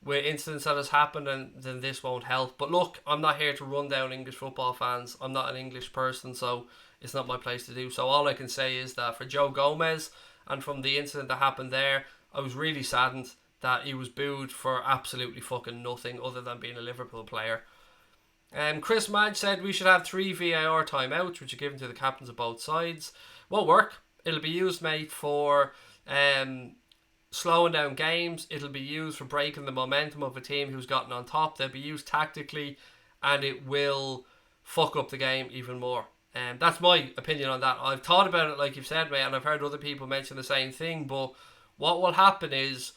Speaker 1: with incidents that has happened, and then this won't help. But look, I'm not here to run down English football fans. I'm not an English person, so it's not my place to do so. All I can say is that for Joe Gomez, and from the incident that happened there, I was really saddened that he was booed for absolutely fucking nothing other than being a Liverpool player. Chris Madge said we should have 3 VAR timeouts, which are given to the captains of both sides. Won't work. It'll be used, mate, for slowing down games. It'll be used for breaking the momentum of a team who's gotten on top. They'll be used tactically, and it will fuck up the game even more. That's my opinion on that. I've thought about it, like you've said, mate, and I've heard other people mention the same thing. But what will happen is,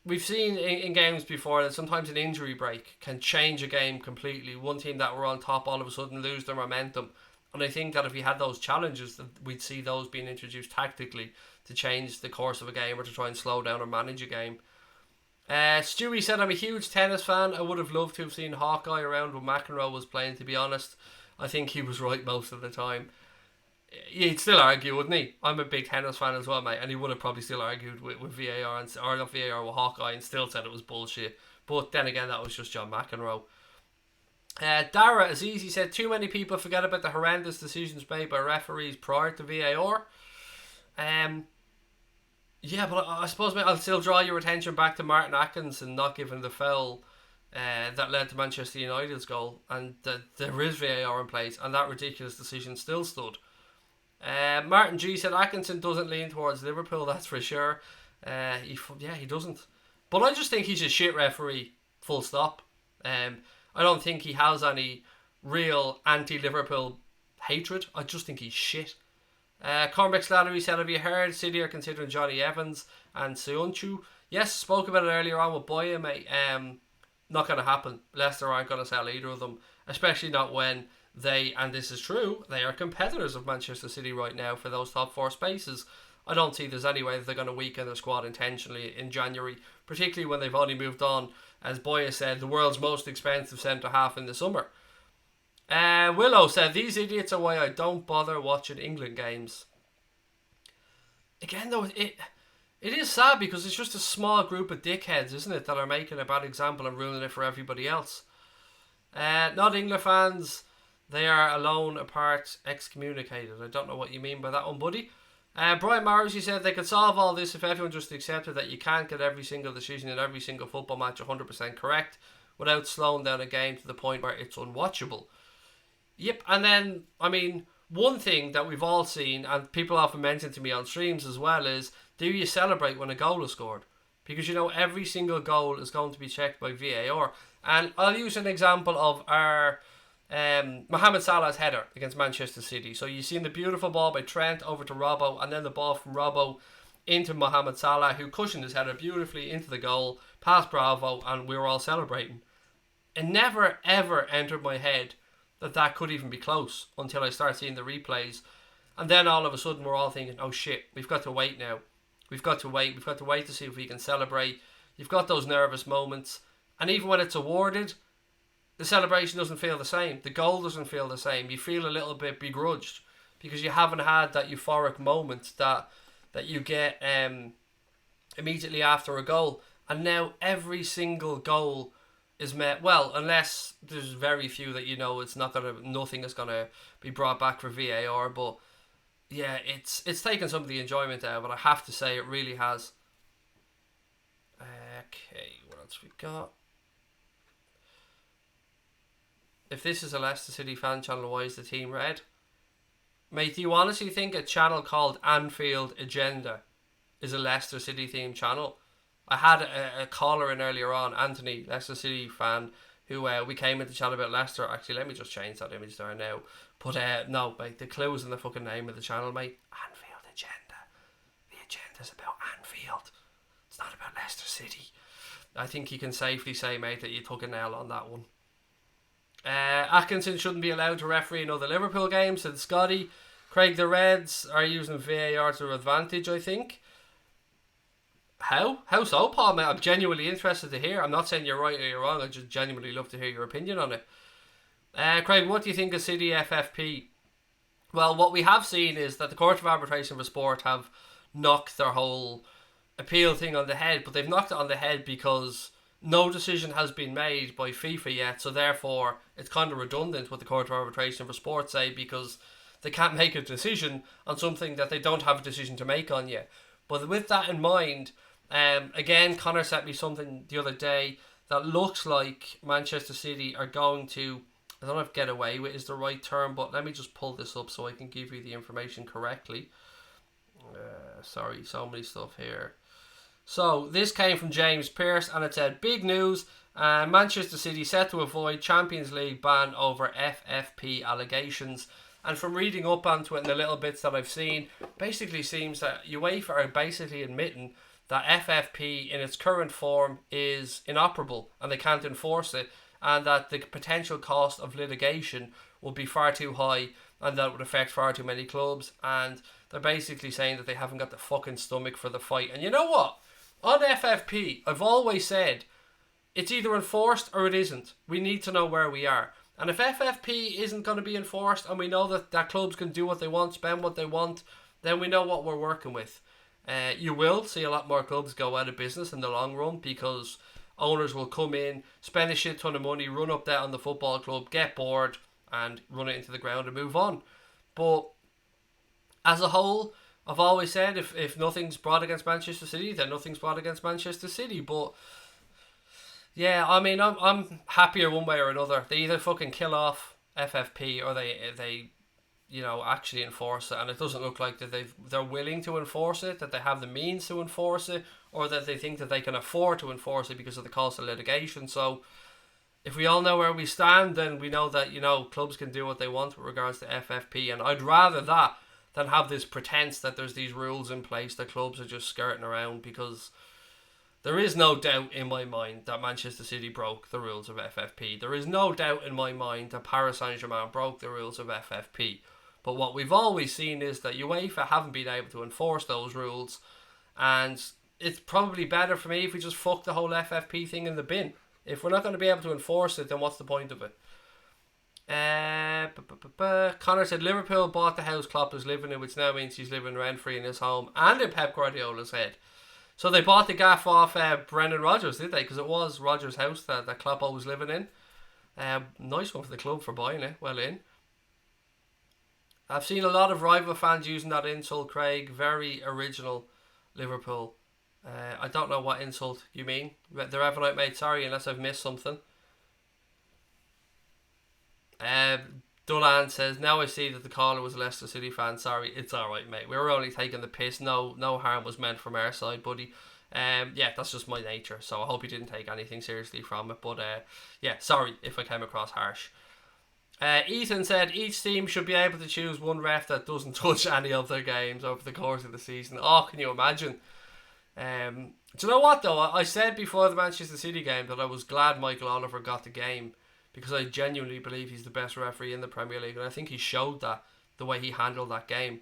Speaker 1: we've seen in games before that sometimes an injury break can change a game completely. One team that were on top all of a sudden lose their momentum. And I think that if we had those challenges, that we'd see those being introduced tactically to change the course of a game or to try and slow down or manage a game. Stewie said, I'm a huge tennis fan. I would have loved to have seen Hawkeye around when McEnroe was playing, to be honest. I think he was right most of the time. He'd still argue, wouldn't he? I'm a big tennis fan as well, mate, and he would have probably still argued with VAR, or not VAR, with Hawkeye, and still said it was bullshit. But then again, that was just John McEnroe. Dara Azizi said, too many people forget about the horrendous decisions made by referees prior to VAR. Yeah, but I suppose, mate, I'll still draw your attention back to Martin Atkinson not giving the foul that led to Manchester United's goal, and there is VAR in place, and that ridiculous decision still stood. Martin G said Atkinson doesn't lean towards Liverpool, that's for sure. He doesn't. But I just think he's a shit referee, full stop. I don't think he has any real anti-Liverpool hatred. I just think he's shit. Cormac Slattery said, have you heard City are considering Johnny Evans and Sancho? Yes, spoke about it earlier on with Boya, mate. Not going to happen. Leicester aren't going to sell either of them, especially not when they, and this is true, they are competitors of Manchester City right now for those top 4 spaces. I don't see there's any way that they're going to weaken their squad intentionally in January, particularly when they've only moved on, as Boya said, the world's most expensive centre-half in the summer. Willow said, these idiots are why I don't bother watching England games. Again, though, it is sad because it's just a small group of dickheads, isn't it, that are making a bad example and ruining it for everybody else. Not England fans, they are alone, apart, excommunicated. I don't know what you mean by that one, buddy. Brian Morrissey said they could solve all this if everyone just accepted that you can't get every single decision in every single football match 100% correct without slowing down a game to the point where it's unwatchable. Yep, and then, I mean, one thing that we've all seen, and people often mention to me on streams as well, is do you celebrate when a goal is scored? Because, you know, every single goal is going to be checked by VAR. And I'll use an example of our Mohamed Salah's header against Manchester City. So you've seen the beautiful ball by Trent over to Robbo, and then the ball from Robbo into Mohamed Salah, who cushioned his header beautifully into the goal, past Bravo, and we were all celebrating. It never ever entered my head that could even be close until I start seeing the replays. And then all of a sudden we're all thinking, oh shit, we've got to wait now. We've got to wait to see if we can celebrate. You've got those nervous moments. And even when it's awarded, the celebration doesn't feel the same. The goal doesn't feel the same. You feel a little bit begrudged because you haven't had that euphoric moment that you get immediately after a goal. And now every single goal is met, well, unless there's very few that nothing is gonna be brought back for VAR. But yeah, it's taken some of the enjoyment out. But I have to say, it really has. Okay, what else we got? If this is a Leicester City fan channel, why is the team red? Mate, do you honestly think a channel called Anfield Agenda is a Leicester City themed channel? I had a caller in earlier on, Anthony, Leicester City fan, who we came in to chat about Leicester. Actually, let me just change that image there now. But no, mate, the clue is in the fucking name of the channel, mate. Anfield Agenda. The agenda's about Anfield. It's not about Leicester City. I think you can safely say, mate, that you took a nail on that one. Atkinson shouldn't be allowed to referee in other Liverpool games, said Scotty. Craig, the Reds are using VAR to their advantage, I think. How? How so, Paul, mate? I'm genuinely interested to hear. I'm not saying you're right or you're wrong. I just genuinely love to hear your opinion on it. Craig, what do you think of City FFP? Well, what we have seen is that the Court of Arbitration for Sport have knocked their whole appeal thing on the head, but they've knocked it on the head because no decision has been made by FIFA yet, so therefore it's kind of redundant what the Court of Arbitration for Sport say, because they can't make a decision on something that they don't have a decision to make on yet. But with that in mind, again, Connor sent me something the other day that looks like Manchester City are going to, I don't know if get away with is the right term, but let me just pull this up so I can give you the information correctly. Sorry, so many stuff here. So this came from James Pearce, and it said, big news, Manchester City set to avoid Champions League ban over FFP allegations. And from reading up onto it and the little bits that I've seen, basically seems that UEFA are basically admitting that FFP in its current form is inoperable and they can't enforce it, and that the potential cost of litigation will be far too high and that would affect far too many clubs. And they're basically saying that they haven't got the fucking stomach for the fight. And you know what? On FFP, I've always said it's either enforced or it isn't. We need to know where we are. And if FFP isn't going to be enforced and we know that clubs can do what they want, spend what they want, then we know what we're working with. You will see a lot more clubs go out of business in the long run because owners will come in, spend a shit ton of money, run up debt on the football club, get bored and run it into the ground and move on. But as a whole, I've always said if nothing's brought against Manchester City, then nothing's brought against Manchester City. But yeah, I mean, I'm happier one way or another. They either fucking kill off FFP or they actually enforce it. And it doesn't look like that they're willing to enforce it, that they have the means to enforce it, or that they think that they can afford to enforce it because of the cost of litigation. So if we all know where we stand, then we know that, clubs can do what they want with regards to FFP. And I'd rather that than have this pretense that there's these rules in place that clubs are just skirting around, because there is no doubt in my mind that Manchester City broke the rules of FFP. There is no doubt in my mind that Paris Saint-Germain broke the rules of FFP. But what we've always seen is that UEFA haven't been able to enforce those rules, and it's probably better for me if we just fuck the whole FFP thing in the bin. If we're not going to be able to enforce it, then what's the point of it? Connor said Liverpool bought the house Klopp is living in, which now means he's living rent-free in his home and in Pep Guardiola's head. So they bought the gaff off Brendan Rodgers, did they? Because it was Rodgers' house that Klopp was living in. Nice one for the club for buying it. Well in. I've seen a lot of rival fans using that insult, Craig. Very original, Liverpool. I don't know what insult you mean. The Revenite, mate, sorry, unless I've missed something. Dulan says, now I see that the caller was a Leicester City fan. Sorry, it's alright, mate. We were only taking the piss. No harm was meant from our side, buddy. Yeah, that's just my nature. So I hope you didn't take anything seriously from it. But yeah, sorry if I came across harsh. Ethan said each team should be able to choose one ref that doesn't touch any of their games over the course of the season. Oh, can you imagine? Do you know what though? I said before the Manchester City game that I was glad Michael Oliver got the game, because I genuinely believe he's the best referee in the Premier League, and I think he showed that the way he handled that game.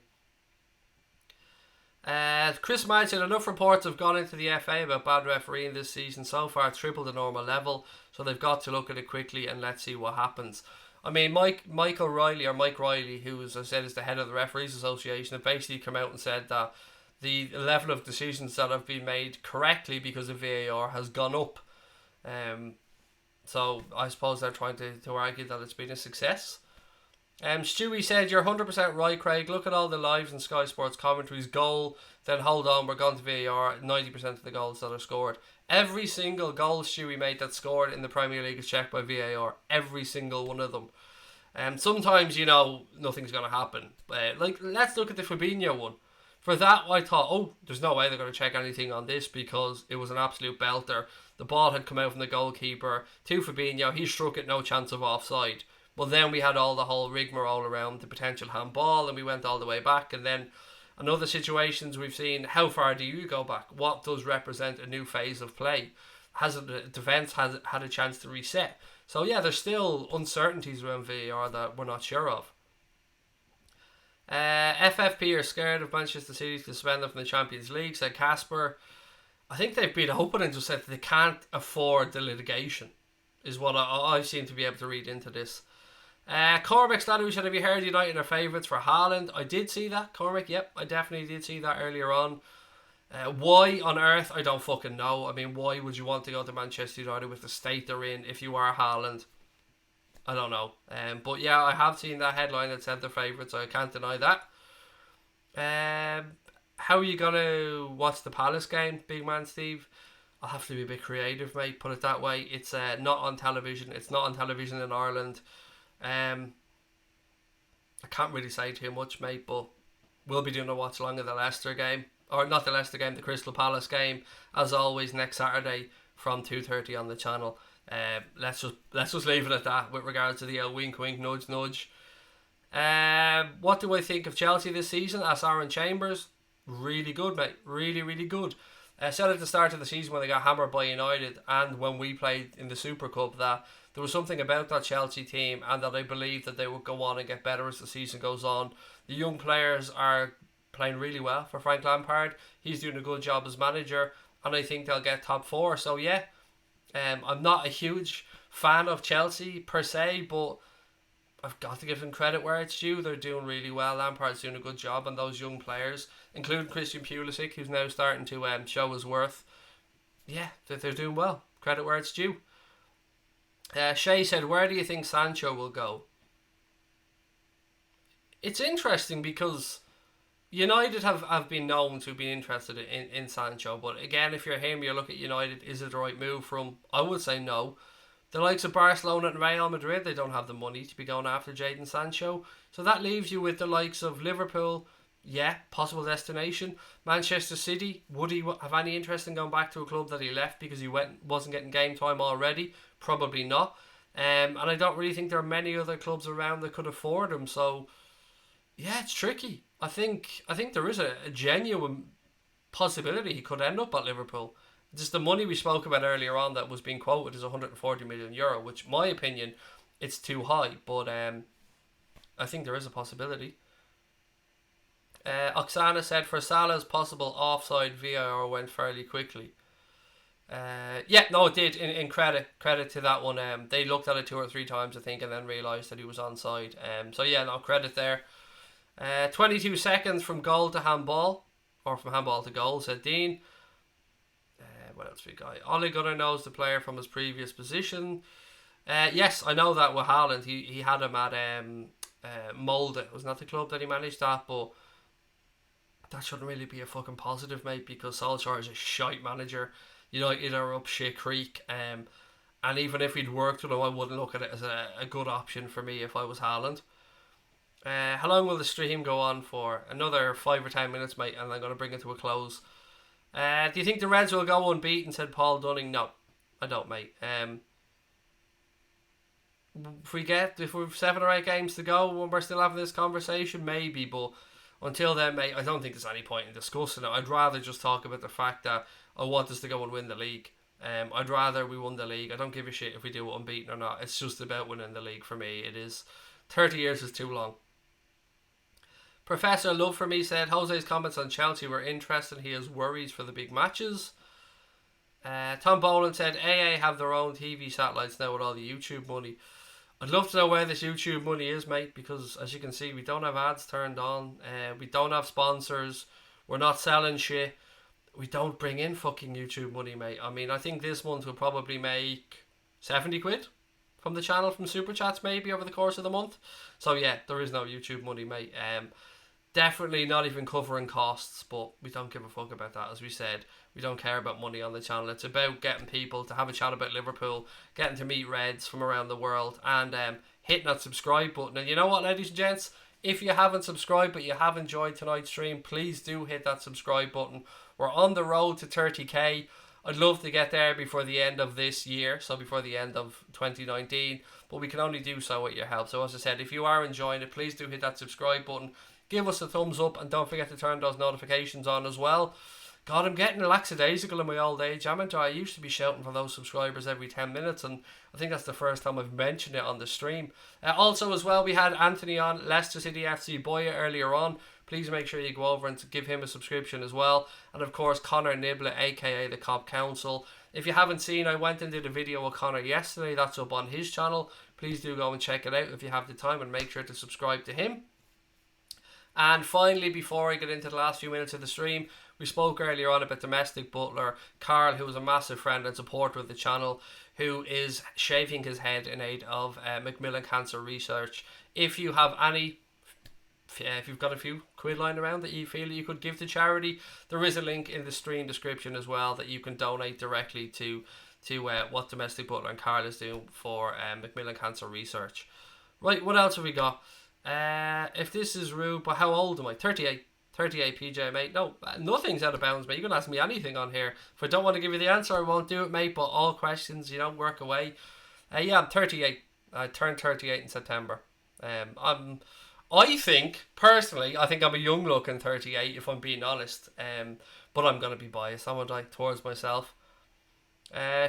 Speaker 1: Chris Mann said enough reports have gone into the FA about bad refereeing this season. So far, it's triple the normal level, so they've got to look at it quickly and let's see what happens. I mean, Mike Riley, who, as I said, is the head of the Referees Association, have basically come out and said that the level of decisions that have been made correctly because of VAR has gone up. So I suppose they're trying to argue that it's been a success. Stewie said, you're 100% right, Craig. Look at all the lives and Sky Sports commentaries. Goal, then hold on, we're going to VAR. 90% of the goals that are scored. Every single goal Stewie made that's scored in the Premier League is checked by VAR. Every single one of them. Sometimes, nothing's going to happen. Let's look at the Fabinho one. For that, I thought, there's no way they're going to check anything on this because it was an absolute belter. The ball had come out from the goalkeeper to Fabinho. He struck it, no chance of offside. But then we had all the whole rigmarole around the potential handball, and we went all the way back. And then in other situations we've seen, how far do you go back? What does represent a new phase of play? Has the defence had a chance to reset? So yeah, there's still uncertainties around VAR that we're not sure of. FFP are scared of Manchester City to suspend them from the Champions League, said Casper. I think they've been open and just said that they can't afford the litigation, is what I seem to be able to read into this. Cormac Stadu said, have you heard United are favourites for Haaland? I did see that, Cormac. Yep, I definitely did see that earlier on. Why on earth? I don't fucking know. I mean, why would you want to go to Manchester United with the state they're in if you are Haaland? I don't know. But yeah, I have seen that headline that said they're favourites, so I can't deny that. How are you going to watch the Palace game, big man Steve? I'll have to be a bit creative, mate, put it that way. It's not on television. It's not on television in Ireland. I can't really say too much, mate, but we'll be doing a watch along of the Leicester game. Or not the Leicester game, the Crystal Palace game. As always, next Saturday from 2:30 on the channel. Let's just leave it at that with regards to the wink wink nudge nudge. What do I think of Chelsea this season? Asked Aaron Chambers. Really good, mate. Really, really good. Said at the start of the season when they got hammered by United and when we played in the Super Cup that there was something about that Chelsea team and that I believe that they would go on and get better as the season goes on. The young players are playing really well for Frank Lampard. He's doing a good job as manager and I think they'll get top four. So yeah, I'm not a huge fan of Chelsea per se, but I've got to give them credit where it's due. They're doing really well. Lampard's doing a good job on those young players, including Christian Pulisic, who's now starting to show his worth. Yeah, they're doing well. Credit where it's due. Shay said, where do you think Sancho will go? It's interesting because United have been known to be interested in Sancho, but again, if you're him, you look at United, is it the right move for him? I would say no. The likes of Barcelona and Real Madrid, they don't have the money to be going after Jadon Sancho. So that leaves you with the likes of Liverpool, yeah, possible destination. Manchester City, would he have any interest in going back to a club that he left because he wasn't getting game time already? Probably not. And I don't really think there are many other clubs around that could afford him. So, yeah, it's tricky. I think there is a genuine possibility he could end up at Liverpool. Just the money we spoke about earlier on that was being quoted is 140 million euro, which, in my opinion, it's too high. But I think there is a possibility. Oksana said, for Salah's possible offside, VAR went fairly quickly. Yeah, no, it did. In credit to that one. They looked at it 2 or 3 times, I think, and then realised that he was onside. So yeah, no, credit there. 22 seconds from goal to handball, or from handball to goal, said Dean. What else we got? Ole Gunnar knows the player from his previous position. Yes, I know that with Haaland. He had him at Molde. Wasn't that the club that he managed at? But that shouldn't really be a fucking positive, mate, because Solskjaer is a shite manager. United are up shit creek. And even if he'd worked with him, I wouldn't look at it as a good option for me if I was Haaland. How long will the stream go on for? Another 5 or 10 minutes, mate, and I'm going to bring it to a close. Do you think the Reds will go unbeaten, said Paul Dunning? No, I don't, mate. If we've 7 or 8 games to go when we're still having this conversation, maybe, but until then, mate, I don't think there's any point in discussing it. I'd rather just talk about the fact that I want us to go and win the league. I'd rather we won the league. I don't give a shit if we do it unbeaten or not. It's just about winning the league for me. It is. 30 years is too long. Professor Love for Me said Jose's comments on Chelsea were interesting. He has worries for the big matches. Tom Boland said AA have their own TV satellites now with all the YouTube money. I'd love to know where this YouTube money is, mate, because as you can see, we don't have ads turned on. We don't have sponsors. We're not selling shit. We don't bring in fucking YouTube money, mate. I mean, I think this month we'll probably make 70 quid from the channel, from Super Chats maybe over the course of the month. So yeah, there is no YouTube money, mate. Definitely not even covering costs, but we don't give a fuck about that. As we said, we don't care about money on the channel. It's about getting people to have a chat about Liverpool, getting to meet Reds from around the world, and hitting that subscribe button. And you know what, ladies and gents? If you haven't subscribed but you have enjoyed tonight's stream, please do hit that subscribe button. We're on the road to 30k. I'd love to get there before the end of this year, so before the end of 2019, but we can only do so with your help. So as I said, if you are enjoying it, please do hit that subscribe button. Give us a thumbs up and don't forget to turn those notifications on as well. God, I'm getting lackadaisical in my old age, haven't I? I used to be shouting for those subscribers every 10 minutes, and I think that's the first time I've mentioned it on the stream. Also as well, we had Anthony on, Leicester City FC Boya earlier on. Please make sure you go over and give him a subscription as well. And of course, Connor Nibbler, aka the Cop Council. If you haven't seen, I went and did a video with Connor yesterday. That's up on his channel. Please do go and check it out if you have the time, and make sure to subscribe to him. And finally, before I get into the last few minutes of the stream, we spoke earlier on about domestic butler Carl, who is a massive friend and supporter of the channel, who is shaving his head in aid of Macmillan Cancer Research. If you have any, if you've got a few quid lying around that you feel you could give to charity, there is a link in the stream description as well that you can donate directly to what domestic butler and Carl is doing for Macmillan Cancer Research. Right, what else have we got? If this is rude, but how old am I? 38 PJ, mate. No, nothing's out of bounds, mate. You can ask me anything on here. If I don't want to give you the answer, I won't do it, mate. But all questions, work away. Yeah, I'm 38. I turned 38 in September. I think, personally, I think I'm a young looking 38, if I'm being honest. But I'm going to be biased, haven't I, towards myself.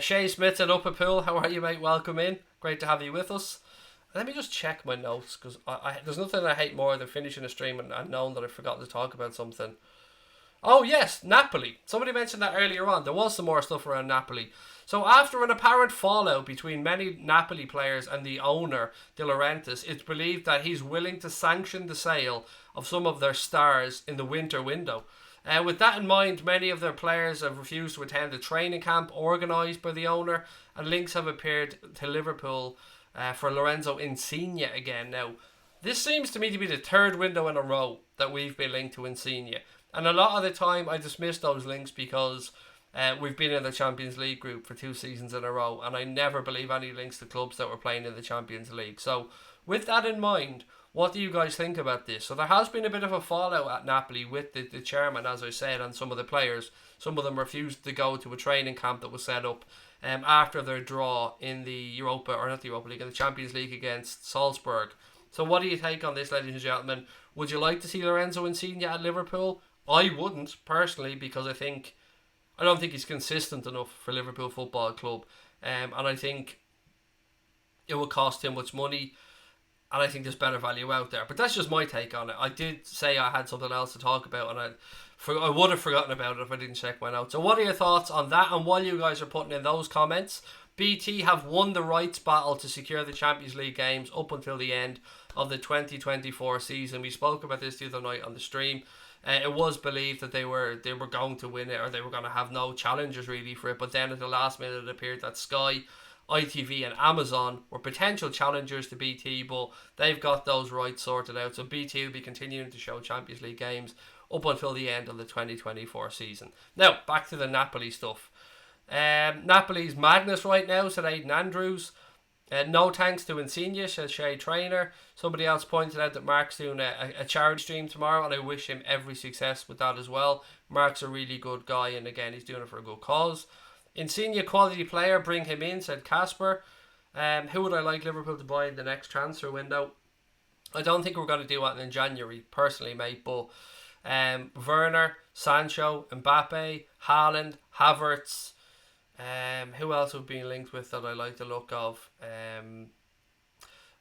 Speaker 1: Shay Smith at Upper Pool. How are you, mate? Welcome in. Great to have you with us. Let me just check my notes, because there's nothing I hate more than finishing a stream and knowing that I've forgotten to talk about something. Oh yes, Napoli. Somebody mentioned that earlier on. There was some more stuff around Napoli. So after an apparent fallout between many Napoli players and the owner, De Laurentiis, it's believed that he's willing to sanction the sale of some of their stars in the winter window. With that in mind, many of their players have refused to attend the training camp organised by the owner, and links have appeared to Liverpool for Lorenzo Insigne again. Now, this seems to me to be the third window in a row that we've been linked to Insigne. And a lot of the time I dismiss those links because we've been in the Champions League group for 2 seasons in a row, and I never believe any links to clubs that were playing in the Champions League. So with that in mind, what do you guys think about this? So there has been a bit of a fallout at Napoli with the chairman, as I said, and some of the players. Some of them refused to go to a training camp that was set up after their draw in the the Champions League against Salzburg. So what do you take on this, ladies and gentlemen? Would you like to see Lorenzo Insigne at Liverpool? I wouldn't, personally, because I don't think he's consistent enough for Liverpool Football Club. And I think it would cost him much money, and I think there's better value out there. But that's just my take on it. I did say I had something else to talk about, and I would have forgotten about it if I didn't check my notes. So what are your thoughts on that? And while you guys are putting in those comments, BT have won the rights battle to secure the Champions League games up until the end of the 2024 season. We spoke about this the other night on the stream. It was believed that they were going to win it, or they were going to have no challengers really for it. But then at the last minute it appeared that Sky, ITV and Amazon were potential challengers to BT, but they've got those rights sorted out. So BT will be continuing to show Champions League games up until the end of the 2024 season. Now, back to the Napoli stuff. Napoli's madness right now, said Aidan Andrews. No thanks to Insigne, says Shay Trainer. Somebody else pointed out that Mark's doing a charity stream tomorrow, and I wish him every success with that as well. Mark's a really good guy, and again, he's doing it for a good cause. Insigne, quality player, bring him in, said Casper. Who would I like Liverpool to buy in the next transfer window? I don't think we're going to do that in January, personally, mate, but Werner, Sancho, Mbappe, Haaland, Havertz. Who else have been linked with that I like the look of?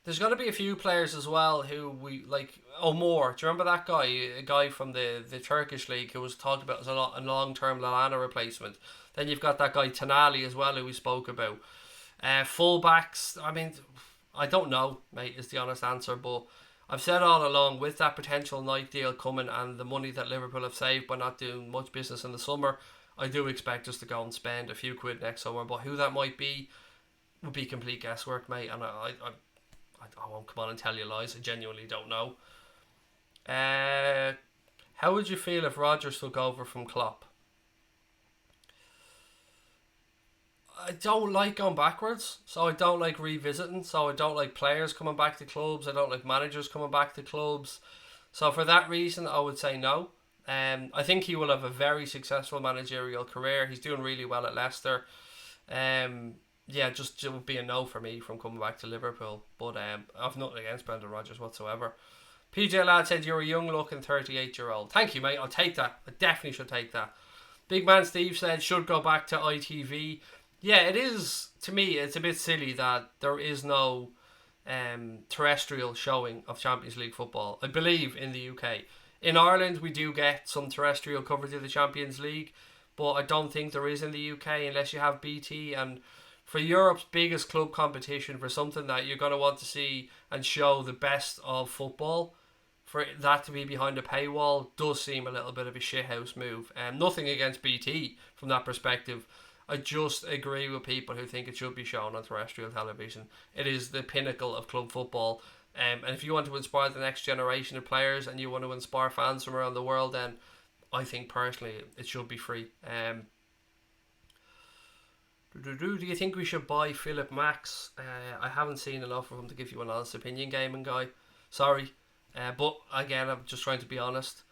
Speaker 1: There's going to be a few players as well who we like. Oh, more. Do you remember that guy? A guy from the Turkish league who was talked about as a long-term Lallana replacement. Then you've got that guy Tonali as well who we spoke about. Fullbacks. I mean, I don't know, mate, is the honest answer. But I've said all along, with that potential night deal coming and the money that Liverpool have saved by not doing much business in the summer, I do expect us to go and spend a few quid next summer. But who that might be would be complete guesswork, mate. And I won't come on and tell you lies. I genuinely don't know. How would you feel if Rodgers took over from Klopp? I don't like going backwards, so I don't like revisiting, so I don't like players coming back to clubs, I don't like managers coming back to clubs. So for that reason, I would say no. I think he will have a very successful managerial career. He's doing really well at Leicester. Just it would be a no for me from coming back to Liverpool. But I've nothing against Brendan Rodgers whatsoever. PJ Ladd said you're a young looking 38-year-old. Thank you, mate. I'll take that. I definitely should take that. Big Man Steve said should go back to ITV. Yeah, it is. To me, it's a bit silly that there is no terrestrial showing of Champions League football. I believe in the UK. In Ireland, we do get some terrestrial coverage of the Champions League, but I don't think there is in the UK unless you have BT. And for Europe's biggest club competition, for something that you're going to want to see and show the best of football, for that to be behind a paywall does seem a little bit of a shithouse move. Nothing against BT from that perspective. I just agree with people who think it should be shown on terrestrial television. It is the pinnacle of club football. And if you want to inspire the next generation of players and you want to inspire fans from around the world, then I think personally it should be free. Do you think we should buy Philip Max? I haven't seen enough of him to give you an honest opinion, gaming guy. Sorry. But again, I'm just trying to be honest.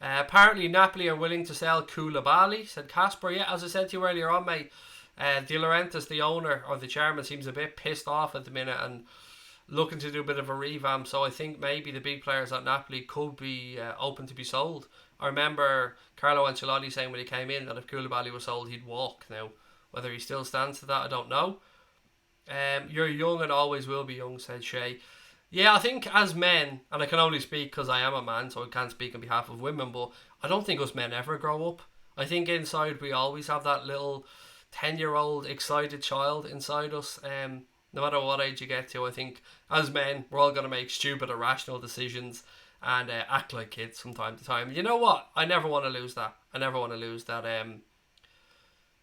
Speaker 1: Apparently Napoli are willing to sell Koulibaly, said Casper. Yeah, as I said to you earlier on, mate, De Laurentiis, the owner or the chairman, seems a bit pissed off at the minute and looking to do a bit of a revamp. So I think maybe the big players at Napoli could be open to be sold. I remember Carlo Ancelotti saying when he came in that if Koulibaly was sold, he'd walk. Now, whether he still stands to that, I don't know. You're young and always will be young, said Shay. Yeah, I think as men, and I can only speak because I am a man, so I can't speak on behalf of women, but I don't think us men ever grow up. I think inside we always have that little 10-year-old excited child inside us. No matter what age you get to, I think as men, we're all going to make stupid, irrational decisions and act like kids from time to time. You know what? I never want to lose that. I never want to lose that. I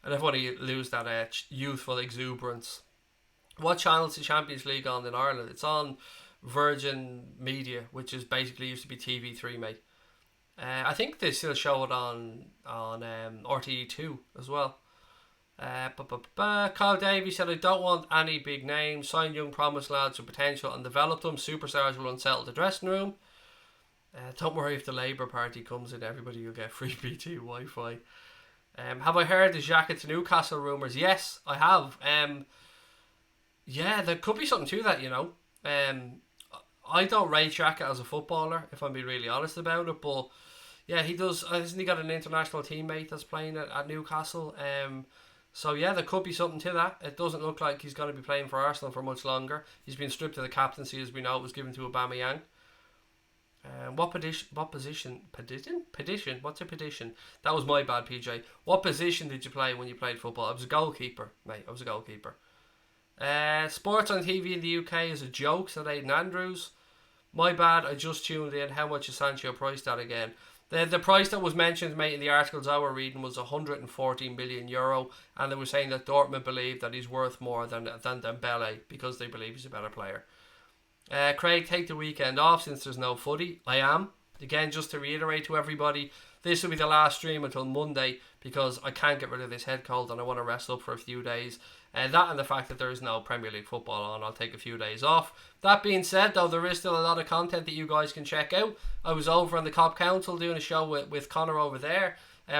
Speaker 1: never want to lose that youthful exuberance. What channel is the Champions League on in Ireland? It's on Virgin Media, which is basically used to be TV3, mate. I think they still show it on RTE2 as well. Kyle Davies said, I don't want any big names. Sign young promised lads with potential and develop them. Superstars will unsettle the dressing room. Don't worry if the Labour Party comes in, everybody will get free BT Wi-Fi. Have I heard the Xhaka to Newcastle rumours? Yes, I have. Yeah, there could be something to that, you know. I don't rate Xhaka as a footballer, if I'm being really honest about it, but yeah, he does. Hasn't he got an international teammate that's playing at Newcastle? So yeah, there could be something to that. It doesn't look like he's going to be playing for Arsenal for much longer. He's been stripped of the captaincy, as we know. It was given to Aubameyang. What position? Petition? What's a petition? That was my bad, PJ. What position did you play when you played football? I was a goalkeeper, mate. I was a goalkeeper. Sports on TV in the UK is a joke, said Aidan Andrews. My bad, I just tuned in. How much is Sancho priced at again? The price that was mentioned, mate, in the articles I were reading was 140 million euro, and they were saying that Dortmund believe that he's worth more than Dembele because they believe he's a better player. Craig, take the weekend off since there's no footy. I am. Again, just to reiterate to everybody, this will be the last stream until Monday because I can't get rid of this head cold and I want to rest up for a few days. That and the fact that there is no Premier League football on, I'll take a few days off. That being said, though, there is still a lot of content that you guys can check out. I was over on the Cop Council doing a show with Connor over there.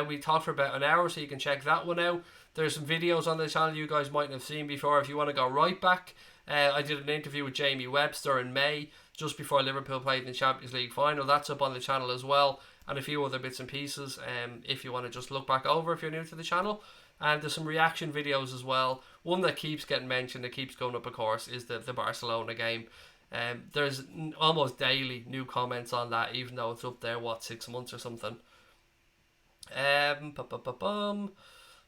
Speaker 1: We talked for about an hour, so you can check that one out. There's some videos on the channel you guys mightn't have seen before if you want to go right back. I did an interview with Jamie Webster in May, just before Liverpool played in the Champions League final. That's up on the channel as well, and a few other bits and pieces if you want to just look back over if you're new to the channel. And there's some reaction videos as well one that keeps getting mentioned, that keeps going up, of course, is the Barcelona game. There's almost daily new comments on that, even though it's up there, 6 months or something.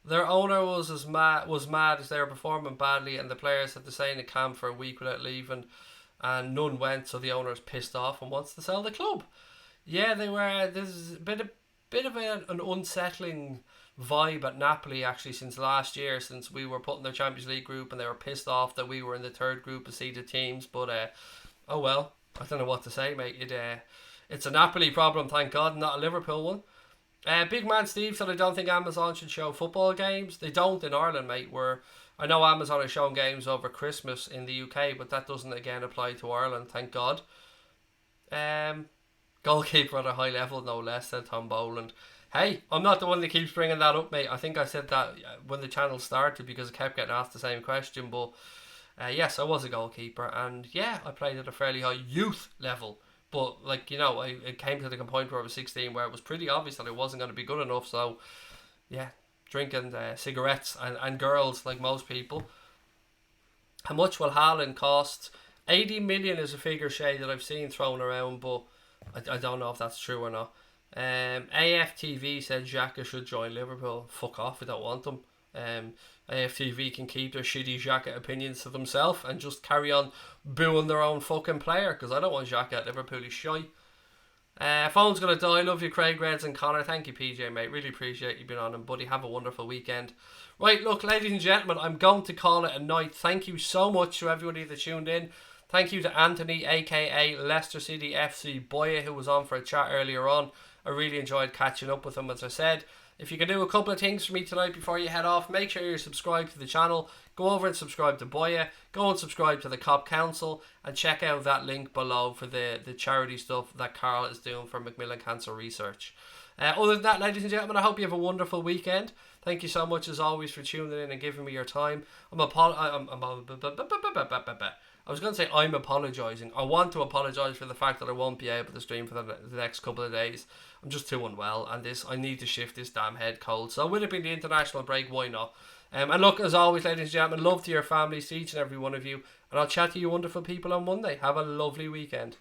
Speaker 1: Their owner was mad as they were performing badly, and the players had to stay in the camp for a week without leaving, and none went, so the owner is pissed off and wants to sell the club. Yeah, they were. There's a bit of an unsettling vibe at Napoli actually since last year, since we were put in their Champions League group and they were pissed off that we were in the third group of seeded teams. But oh well, I don't know what to say, mate. It's a Napoli problem, thank God, not a Liverpool one. Big man Steve said, I don't think Amazon should show football games. They don't in Ireland, mate. I know Amazon is showing games over Christmas in the UK, but that doesn't again apply to Ireland, thank God. Goalkeeper at a high level, no less, said Tom Boland. Hey, I'm not the one that keeps bringing that up, mate. I think I said that when the channel started because I kept getting asked the same question. But yes, I was a goalkeeper, and yeah, I played at a fairly high youth level. But like, you know, it came to the point where I was 16 where it was pretty obvious that I wasn't going to be good enough. So yeah, drinking cigarettes and girls like most people. How much will Haaland cost? 80 million is a figure, Shay, that I've seen thrown around, but I don't know if that's true or not. AFTV said Xhaka should join Liverpool. Fuck off, I don't want them. AFTV can keep their shitty Xhaka opinions to themselves and just carry on booing their own fucking player, because I don't want Xhaka at Liverpool. He's shy. Phone's gonna die. Love you, Craig Reds and Connor. Thank you, PJ, mate. Really appreciate you being on, and buddy, have a wonderful weekend. Right, look, ladies and gentlemen, I'm going to call it a night. Thank you so much to everybody that tuned in. Thank you to Anthony, aka Leicester City FC Boya, who was on for a chat earlier on. I really enjoyed catching up with him, as I said. If you can do a couple of things for me tonight before you head off, make sure you're subscribed to the channel. Go over and subscribe to Boya. Go and subscribe to the Cop Council. And check out that link below for the charity stuff that Carl is doing for Macmillan Cancer Research. Other than that, ladies and gentlemen, I hope you have a wonderful weekend. Thank you so much, as always, for tuning in and giving me your time. I was going to say I'm apologising. I want to apologise for the fact that I won't be able to stream for the next couple of days. I'm just too unwell, and I need to shift this damn head cold. So with it being the international break, why not? And look, as always, ladies and gentlemen, love to your families, to each and every one of you. And I'll chat to you wonderful people on Monday. Have a lovely weekend.